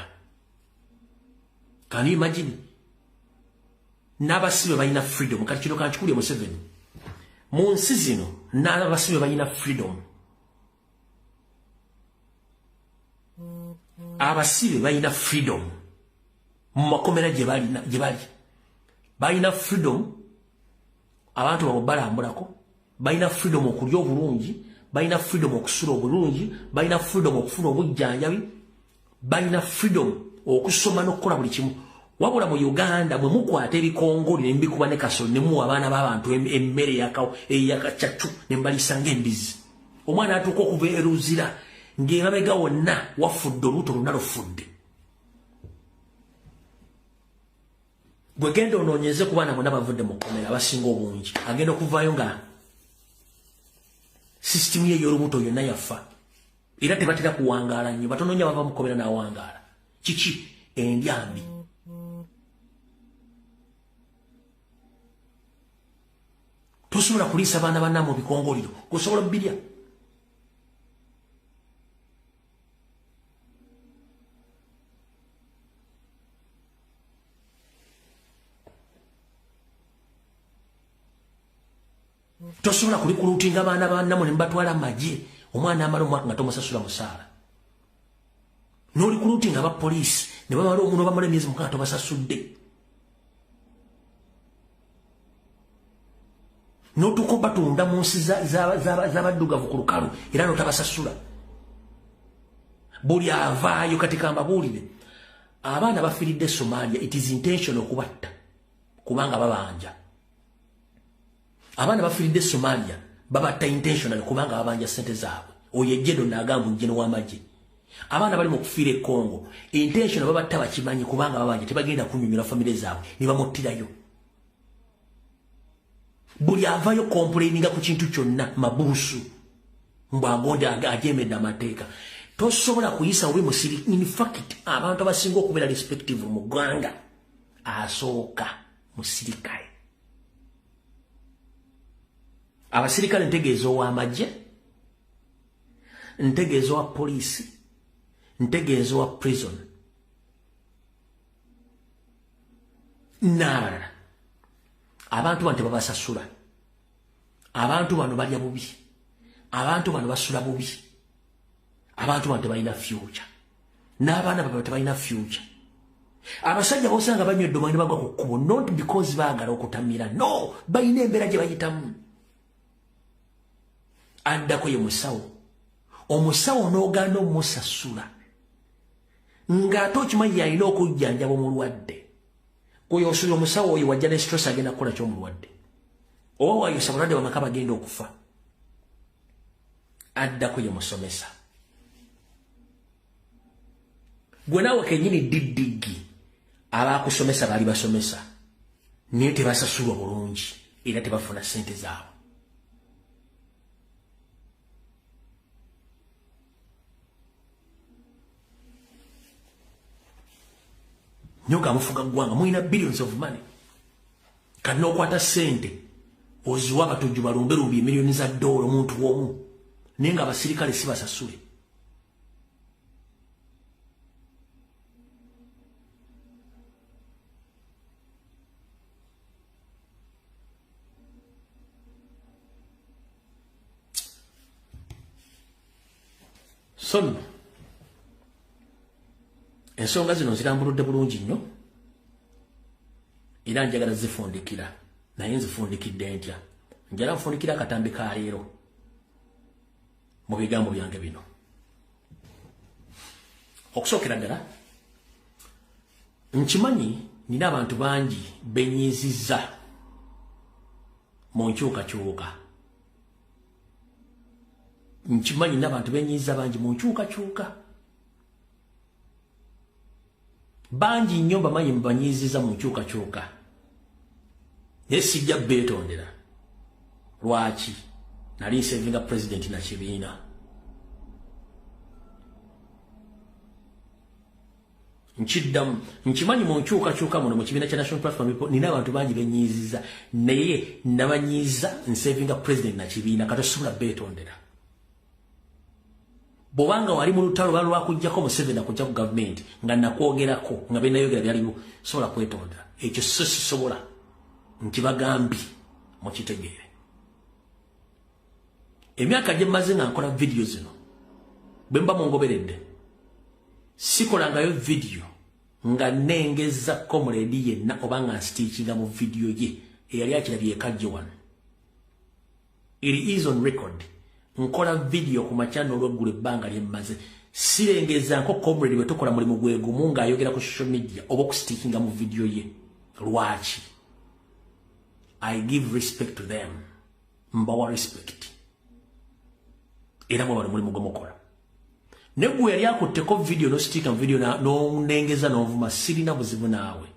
Can you imagine? N'abasibe balina freedom kati kino kankikulye Museveni mu nsi zino n'abasibe balina freedom. Abasibe balina freedom mu makomera gye balina freedom abantu babo balambulako balina freedom okulya obulungi balina freedom okusula obulungi balina freedom okufuna obujjanjabi balina freedom okusoma n'okukola buli kimu. Wabula mu Uganda mwe mukwata ebikongoli ne mbikuba ne kaso ne mu abaana b'abantu emmere yakawo eyakachachu ne mbalisanga embizi omwana atuuka okuva eruzira ng'emabega wonna wafudde olubuto lonna lufudde. Gwe genda onoonyeze ku baana bonna bavudde mu kkomera abasinga obungi agenda okuvaayo nga sisitimu ye y'olubuto yonna yafa era tebatera kuwangaala nnyo batono nnyo bava mu kkomera n'awangaala. Kiki? Endyambi. Tosobola kuliisa baana banna mu bikongoliro osobola birya. Tosobola kulikulutinga abaana bannamu ne mbatwala amagye omwana amala omwaka nga tomusasula musaala n'olikulutinga abapoliisi ne bamala omuno bamala emyezi mukaaga tobasasudde n'otuuka batunda mu nsi z'abaddugavu ku lukalu era n'otabasasula. Buli avaayo kati kambabuulire abaana bafiiridde Somalia it is intentional okubatta kubanga babanja. Abaana bafiiridde Somalia babatta intentional kubanga babanja ssente zaabwe. Oyo ejjedo n'agamba njeno w'amagye. Abaana bali mu kufiira e Congo intentional babatta bakimanyi kubanga babanja tebagenda kunyonyola famire zaabwe ne bamuttirayo. Buli avayo complaininga ku kintu kyonna mabuusu mbwagonda ajemedde amateeka tosobola kuyisa obubi musiri. In fact abantu abasinga okubeera respective mu ggwanga asooka musirikale. Abasirikale ntegeeza ow'amagye, ntegeeza owa poliisi, ntegeeza owa prison n'abalala. Abantu bano tebabasasula. Abantu bano balya bubi. Abantu bano basula bubi. Abantu bano tebalina future. N'abaana baabwe tebalina future. Abasajja bosanga banywedde omwenge bagwa ku kkubo not because baagala okutamira. No, balina embeera gye bayitamu. Addako ye musawo. Omusawo n'ogaana omusasula. Ng'ate okimanyi alina okujjanjaba omulwadde. Oyo osula omusawo oyo wajja ne stress agenda kukola ky'omulwadde. Oba waayusa balwadde bamaka bagenda okufa. Addako ye musomesa. Gwe naawe kennyini diddiggi abaakusomesa baali basomesa naye tebasasulwa bulungi era tebafuna ssente zaabwe. Nyoga mufuga gwanga muina billions of money. Kana okwata sente oziwa abatujju balumbe millions za dollars omuntu omu nenga abasirikale si basasule. So ensonga zino zirambuludde bulungi nnyo era njagala zifundikira naye nzifundikidde ntya njala nfundikira akatambi ka leero mu bigambo byange bino okusookera ddala nkimanyi nina abantu bangi benyiizizza mu nkyukakyuka nkimanyi nina abantu benyiizizza bangi mu nkyukakyuka bangi nnyo bamanyi mbanyiizizza mu nkyukakyuka naye sijja beetondera lwaki nali nsevinga president na kibiina nkiddamu nkimanyi mu nkyukakyuka muno mu kibiina kya National Platform People nina abantu bangi benyiizizza naye nabanyiiza nsevinga president na kibiina katosobola beetondera bobanga wali mu lutalo lwakujjako Museveni akujja ku government nga nakwogerako nga benayogera byaliwo sobola kwetondera ekyo sisobola nkibagambi mukitegeere emyaka gye mmaze nga nkola video zino bwe mba mungoberedde sikolangayo video nga nengeza comrade yenna oba nga nstitchinga mu video ye eyali akirabye ekajje wano it is on record nkola video ku machano olw'eggulu ebbanga lyemmaze sirengeza nko comrade bwe tukola mulimu gwe gumu ng'ayogera ku social media oba okusitikinga mu video ye lwaki I give respect to them mbawa respect era mwe bali mulimu gwe mukola ne gwe yali akutteko video n'ositika mu video n'onengeza n'onvuma sirina buzibu naawe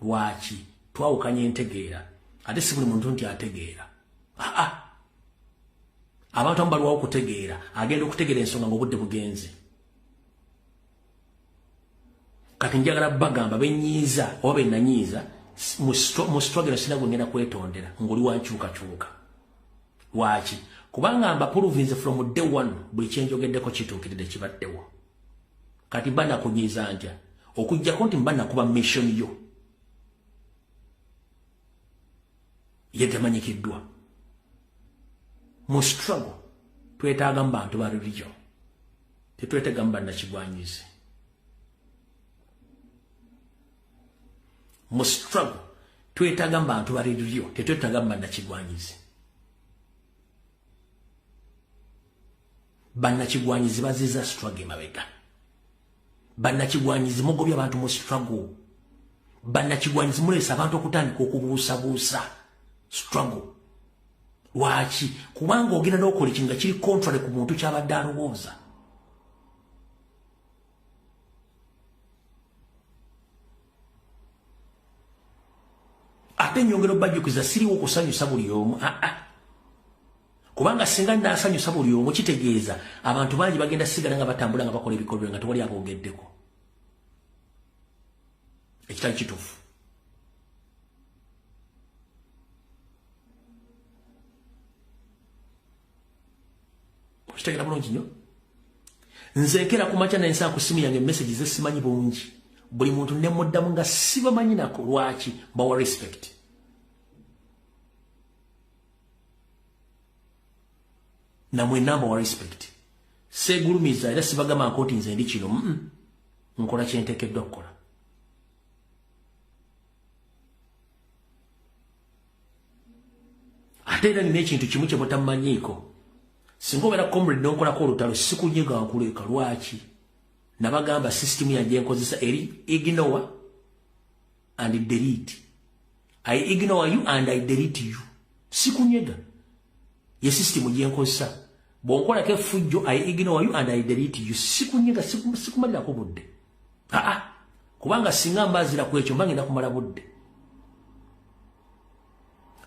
lwaki twawukanya entegeera ate si buli muntu nti ategeera abantu ambalwawo okutegeera agenda okutegeera ensonga ng'obudde bugenze kati njagala bagamba benyiiza oba benanyiiza mu struggle sina gwe ngenda kwetondera ng'oli wankyukakyuka lwaki kubanga mbapuruvinze from day one buli kyenjogeddeko kituukiridde kibaddewo kati mba nakunyiiza ntya okujjako nti mba nakuba mission yo yetemanyikiddwa mu struggle twetaaga mu bantu ba religion tetwetega mu bannakigwanyizi mu struggle twetaaga mu bantu ba religion tetwetaaga mu bannakigwanyizi bannakigwanyizi baziza struggle emabega bannakigwanyizi mugobya abantu mu struggle bannakigwanyizi muleesa abantu okutandika okubuusabuusa struggle lwaki kubanga ogenda n'okola ekintu nga kiri contrary ku muntu kyabadde alowooza ate nyongera obajjukiza siriwo okusanyusa buli omu kubanga singa nasanyusa buli omu kitegeeza abantu bangi bagenda sigala nga batambula nga bakola ebikolwa nga tewali aboogeddeko ekitali kituufu kitegera bulungi nnyo nze nkera ku makya naye nsaba ku simu yange message ze simanyi bulungi buli muntu ne muddamu nga sibamanyi nako lwaki bawa respect namwe namba wa respect seegulumiza era sibagamba nkooti nze ndi kino nkola kyenteekeddwa kukola ate era nina ekintu kimu kye mutamanyiiko singa obeera comrade n'onkolako olutalo sikunyega nkuleeka lwaki nabagamba system yange enkozesa eri ignore and delete I ignore you and I delete you sikunyega ye system gyenkozesa bw'onkolako effujjo I ignore you and I delete you sikunyega sikumalirako budde kubanga singa mbaazira ku ekyo mbangenda kumala budde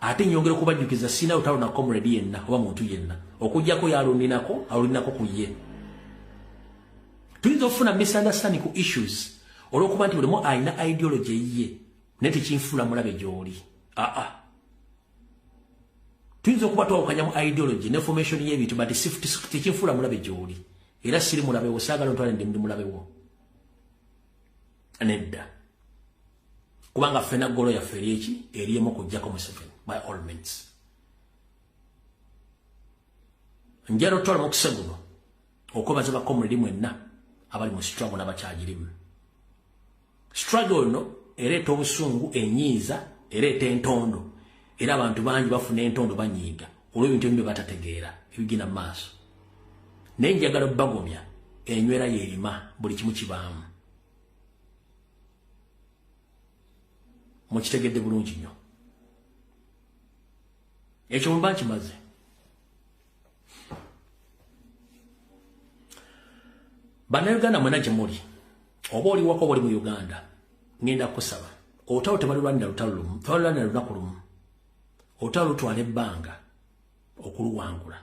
ate nyongera okubajjukiza sina lutalo na comrade yenna oba muntu yenna okujjako yaluninako ku ye tuyinza okufuna misunderstanding ku issues olw'okuba nti bulimu alina ideology ye naye tekinfuula mulabe gy'oli tuyinza okuba twawukanya mu ideology ne formation y'ebintu but tekinfuula mulabe gy'oli era siri mulabewo saagala ntwale ndi mulabewo nedda kubanga ffena golo yaffe eri eki eriemu okujjako Museveni by all means njala otwala mukisa guno okwebaza bakomredi mwenna abali mu struggle n'abakyagirimu. Struggle no ereeta obusungu, enyiiza, ereeta entondo, era abantu bangi bafuna entondo banyiiga olw'ebintu ebimu batategeera ebigenda mu maaso. Naye njagala bagomya enywera yerima buli kimu kibaamu. Mukitegedde bulungi nnyo. Ekyo mba nkimaze. Bannayuganda mwena gye muli, oba oli waka oba oli mu Uganda, ngenda kusaba olutalo tebalulwanira lutalo lumu, tebalulwanira lunaku lumu, olutalo lutwala ebbanga okuluwangula.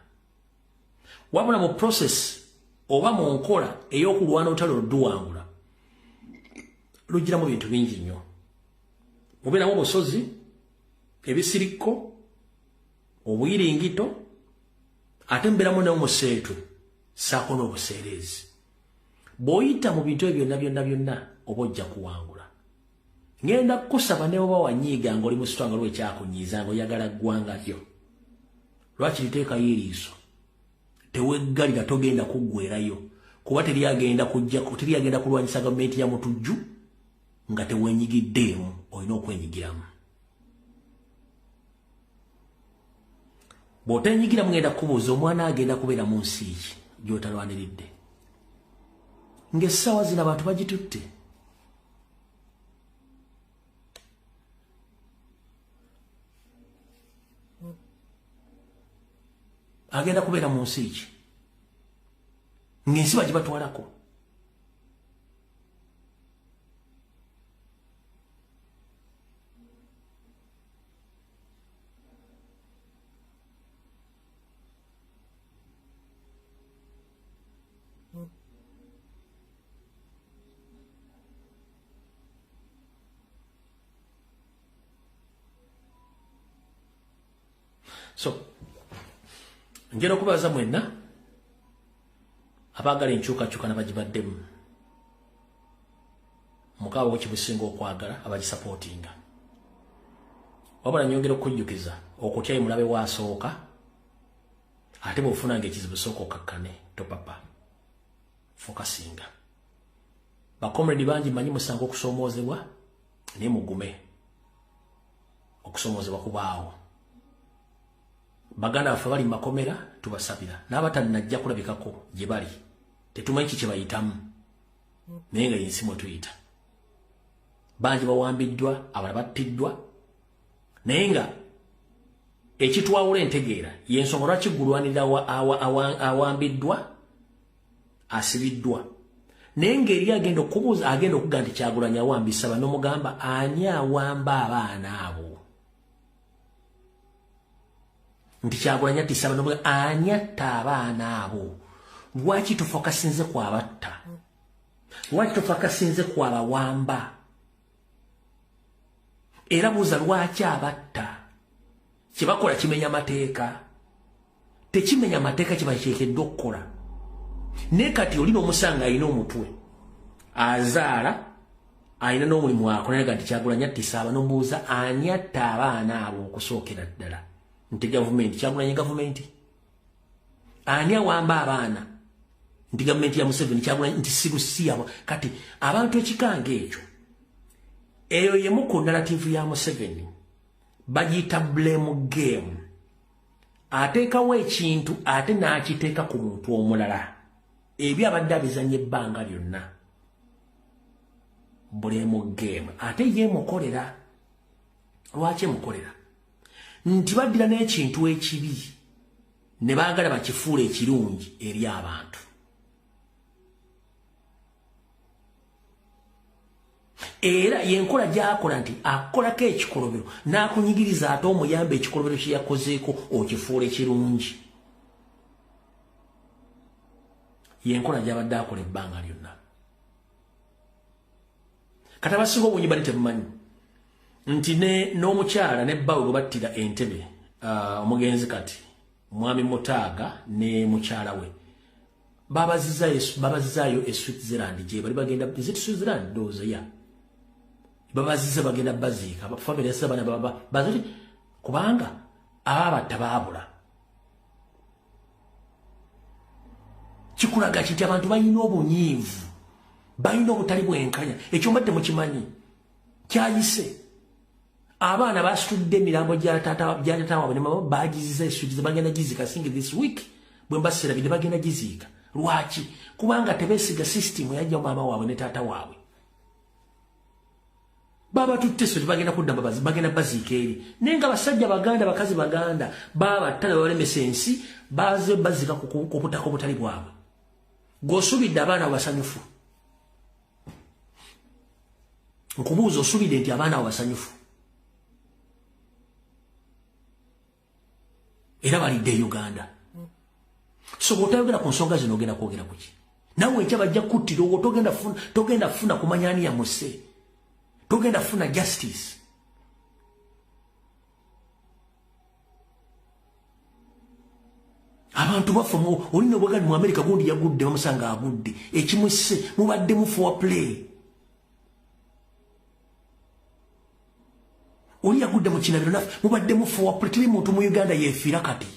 Wabula mu process oba mu nkola ey'okulwana olutalo luduwangula lugiramu bintu bingi nnyo. Mubeeramu obusozi, ebisirikko, obuyiringito, ate mbeeramu n'omuseetwe saako n'obuseerezi. Bw'oyita mu bintu ebyo byonna oba ojja kuwangula. Ngenda kusaba ne bwoba wanyiiga ng'oli mu sitwanga lw'ekyakunyiiza ng'oyagala ggwanga lyo. Lwaki liteekayo eriiso? Teweggalira, togenda kuggwerayo. Kuba teryagenda kulwanyisa gavumenti ya mutujju nga teweenyigiddeemu, olina okwenyigiramu. Bw'oteenyigiramu ngenda kubuuza omwana agenda kubeera mu nsi ki gy'otalwaniridde. Ng'essaawa zino abantu bagitutte. Agenda kubeera mu nsi ki ng'ensi bagibatwalako. So, njera okubaza mwenna abaagala enkyukakyuka n'abagibaddemu mukaawe wekibusinga okwagala abagisapootinga. Wabula nyongera okujjukiza okutyayo mulabe waasooka, ate bw'ofunanga ekizibu sooka okakkane topapa fokasinga. Bakomredi bangi manyi musanga okusoomoozebwa naye mugume. Okusoomoozebwa kubaawo. Baganda baffe bali mu makomera tubasabira, n'abatannajja kulabikako gye bali tetumanyi ki kye bayitamu, naye nga y'ensi mwe tuyita. Bangi bawambiddwa, abalala battiddwa, naye nga ekitwawula entegeera y'ensonga lwaki gulwanirira awambiddwa asibiddwa. Naye ng'eri agenda okubuuza, agenda okuga nti Kyagulanyi awambisa bano, mugamba ani awamba abaana abo? Nti Kyagulanyi atisa bano, ani atta abaana abo? Lwaki tufokasinze ku abatta? Lwaki tufokasinze ku abawamba? Era buuza lwaki abatta? Kyebakola kimenya mateeka. Tekimenya mateeka kye bakyekeddwa okukola. Ne kati olina omusanga alina omutwe azaala alina n'omulimu akola nti Kyagulanyi attisa abano, mbuuza ani atta abaana abo okusookera ddala? Nti gavumenti, Kyagulanyi gavumenti. Ani awamba abaana? Nti gavumenti ya Museveni, Kyagulanyi nti sirusiya. Kati abantu ekikanga ekyo, eyo yemu ku narrative ya Museveni, bagiyita blame game. Ateekawo ekintu ate n'akiteeka ku muntu omulala. Ebyo abadde abizannya ebbanga lyonna. Blame game. Ate ye mukolera. Lwaki mukolera? Nti baddira n'ekintu ekibi ne baagala bakifuula ekirungi eri abantu. Era yenkola gy'akola nti akolako ekikolobero n'akunyigiriza ate omuyambe ekikolobero kye yakozeeko okifuula ekirungi. Yenkola gy'abadde akola ebbanga lyonna. Kati abasinga obungi bali tebumanyi nti n'omukyala ne bbawe gwe battira Entebbe, omugenzi kati mwami Mutaaga ne mukyala we babazizaayo e Switzerland gye bali bagenda, is it Switzerland? Ndowooza ya babaziza bagenda baziika famire yasiza bana babazi kubanga ababatta baabula. Kikulaga kiti abantu balina obunyiivu. Balina obutali bwenkanya. Ekyo mbadde mukimanyi. Kyayise. Abaana basitudde emirambo gya taata waabwe ne mama bagiziza essuugiza bagenda giziika singa this week bwe mbasirabidde bagenda giziika. Lwaki? Kubanga tebeesiga system yajja maama waabwe ne taata waabwe. Baba tutteso bagenda kudda bagenda baziika eri. Naye nga basajja Baganda bakazi Baganda baba ttale balemesa ensi baze baziika ku butaka obutali bwabwe. G'osuubidde abaana basanyufu. Nkubuuza osuubidde nti abaana basanyufu. Era balidde Uganda. So bw'otayogera ku nsonga zino ogenda kwogera ku ki? Nawe enkya bajja kuttira olwo togenda funa kumanya ani yamuse. Togenda funa justice. Abantu bafa olina obwagala mu America gundi yagudde bamusanga agudde. Ekimuse mubadde mu for play. Oli yagudde mu kinabiro nafe mubadde mu for play. Tuli muntu mu Uganda yefiira kati.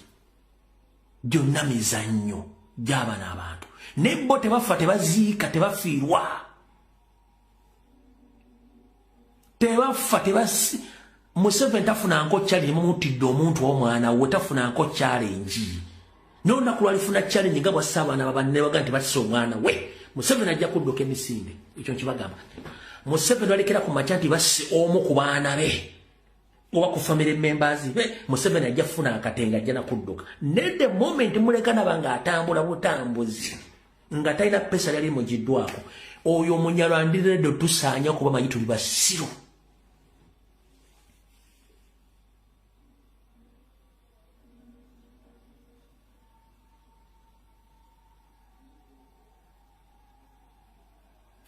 Gyonna mizannyo gy'abaana abantu. Nebbo tebafa tebaziika tebafiirwa. Tebafa tebasi. Museveni tafunanko challenge mumutidde omuntu omwana we tafunanko challenge. N'olunaku lwalifuna challenge nga bw'assaabana babanne baga nti batise omwana we. Museveni ajja kudduka emisinde. Ekyo nkibagamba. Museveni walekera ku makya nti basse omu ku baana be. Oba ku family members be. Museveni ajja kufuna akatenga ajja na kudduka. Ne the moment muleka nabanga atambula butambuzi. Nga talina pesa yali mugiddwako. Oyo Munyarwanda tusaanya kuba manyi tuli basiru.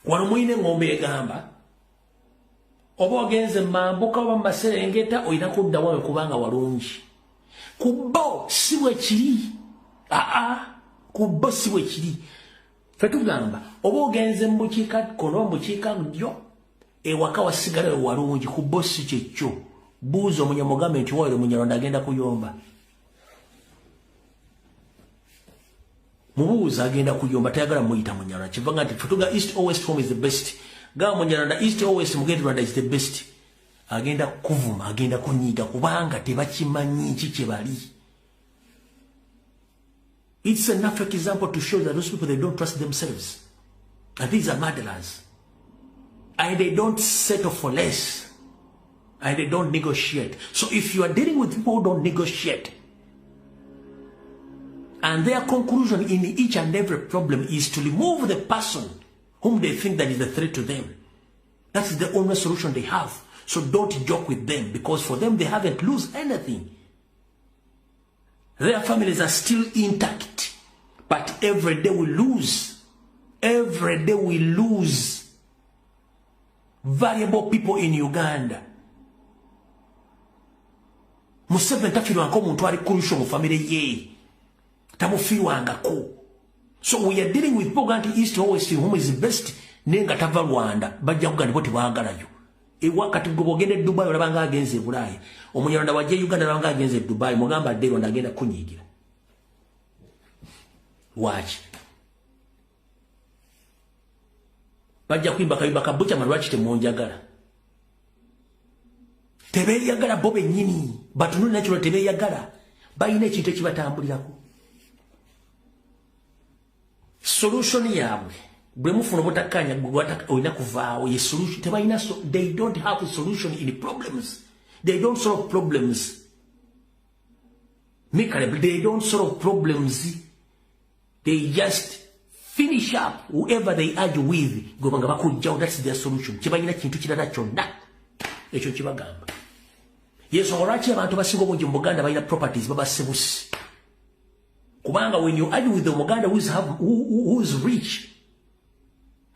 Wano mwine ngombe egamba oba ogenze mambuka oba Maserengeta oyina kudda wawe kubanga walungi. Kubbo si bwe kiri. Kubbo si bwe kiri. Ffe tugamba oba ogenze mu bukiikakkono mu bukiikaddyo ewaka wasigala we walungi. Kubbo si kyekyo. Buuza omunyamugambe nti waire Munyarwanda agenda kuyomba. Mubuuza agenda kuyomba tayagala muyita Munyarwanda. Kivanga nti futuga East or West home is the best. Ga Munyarwanda East or West mugende Rwanda is the best. Agenda kuvuma agenda kunyiga kubanga tebakimanyi kye bali. It's enough example to show that those people they don't trust themselves. And these are murderers. And they don't settle for less. And they don't negotiate. So if you are dealing with people who don't negotiate, and their conclusion in each and every problem is to remove the person whom they think that is a threat to them. That's the only solution they have. So don't joke with them because for them they haven't lost anything. Their families are still intact. But every day we lose. Every day we lose valuable people in Uganda. Museveni tafirwanga omuntu ali crucial mu family ye. Tamufirwangako. So we are dealing with people going East or West whom is the best. Nenga tava Rwanda. Bajja kugana boti baagalayo. Wakati gobogende Dubai olabanga agenze Bulaya. Omunyarwanda wajje Uganda olabanga agenze Dubai. Mugamba adde Rwanda agenda kunyigira. Watch. Bajja kuimba kayimba kabucha malwachi temonjagala. Tebe yagala bobe nyini. Batunuli nakyo tebe yagala. Bayina ekintu ekibatambulirako. Solution yabwe bwe mufuna botakanya gwata oyina kuvaawo ye solution tebayina they don't have a solution in problems. They don't solve problems. They don't solve problems. They just finish up whoever they argue with. Gobanga bakujjawo, that's their solution. Kibayina kintu kirala kyonna ekyo kibagamba. Yesu olwaki abantu basinga obungi mu Buganda balina properties babasebusi. Kubanga when you argue with the Muganda who is rich,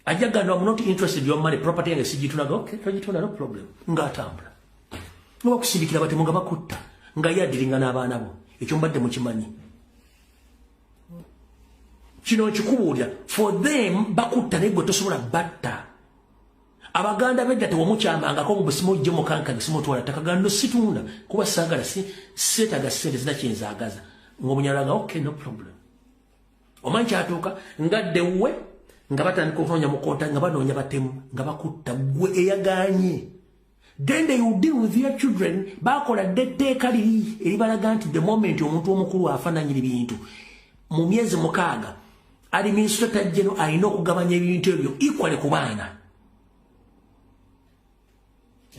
Ajagano, I'm not interested in your money, property, and Sijituna, okay, no problem. Ngatambra. No Sibikila Batimugabakutta, Ngaya Diringanabo, Ichumba de Muchimani. Chino Chukuria, for them, Bakuta nego to sort of batta. Abaganda veda to Mucha Manga Congo Smo Jomokanka, the Smotora, Takagando Situna, Kuwa Sagara, Setaga said is not in Zagaza. Okay, no problem. omanyi kyatuuka ngadde we nga batandika okunoonya mu konta nga banoonya batemu nga bakutta gwe eyagaanye. Then they will deal with your children. Bakola detteeka liri eribalaga nti the moment omuntu omukulu afaananyira ebintu mu myezi 6 administrator general alina okugabanya ebintu ebyo equally ku baana.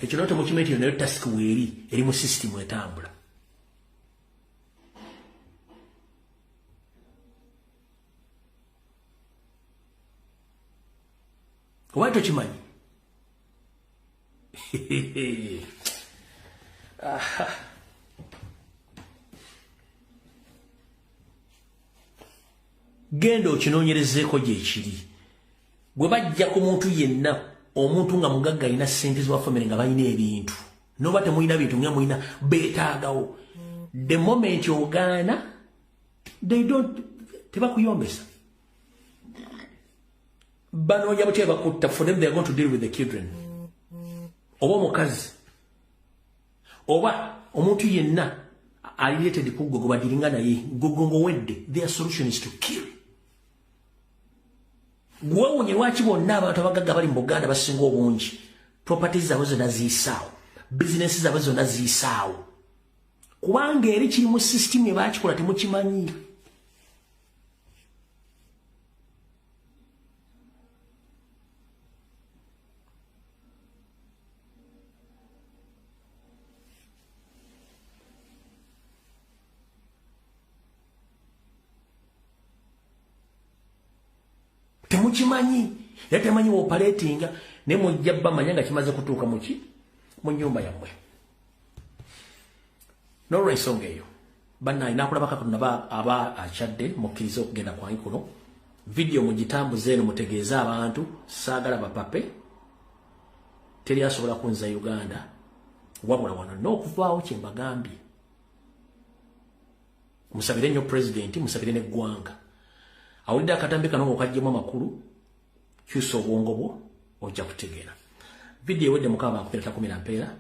Ekyo note mu kimenti nayo task weeri eri mu system etambula. Watu chimanyi. Gendo kinoonyerezeko gye kiri. Gwe bajja ku muntu yenna omuntu nga mugagga alina ssente z'owa family nga balina ebintu. Noba temulina bintu nga mulina beetaagawo. The moment ogaana, they don't tebakuyombesa. Banoonya butya bakutta, for them they are going to deal with the children. Oba omukazi oba omuntu yenna related ku gwe badiringa naye gogongo wedde, their solution is to kill. Gwawonye lwaki bonna abantu abagagga bali mu Buganda basinga obungi properties zaabwe zonna ziyisaawo, business zaabwe zonna ziyisaawo, kubanga eri kiri mu system ebaakikola temukimanyi. Temukimanyi, era temanyi operatinga ne mujja bamanya nga kimaze kutuuka muki mu nyumba yammwe. N'olw'ensonga eyo bannaye nakulabako Katonda aba akyadde mukkiriza okugenda kwange kuno video mugitambuze eno mutegeeze abantu saagala bapape teri asobola kunza Uganda wabula wano n'okuvaawo kye mbagambye. Musabire nnyo president, musabire n'eggwanga. Awulidde akatambi kano ng'okaggyemu amakulu kyusa obwongo bwo ojja kutegeera. Video ewedde mukama bankupira takumira mpeera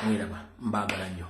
mwiraba mbaagala nnyo.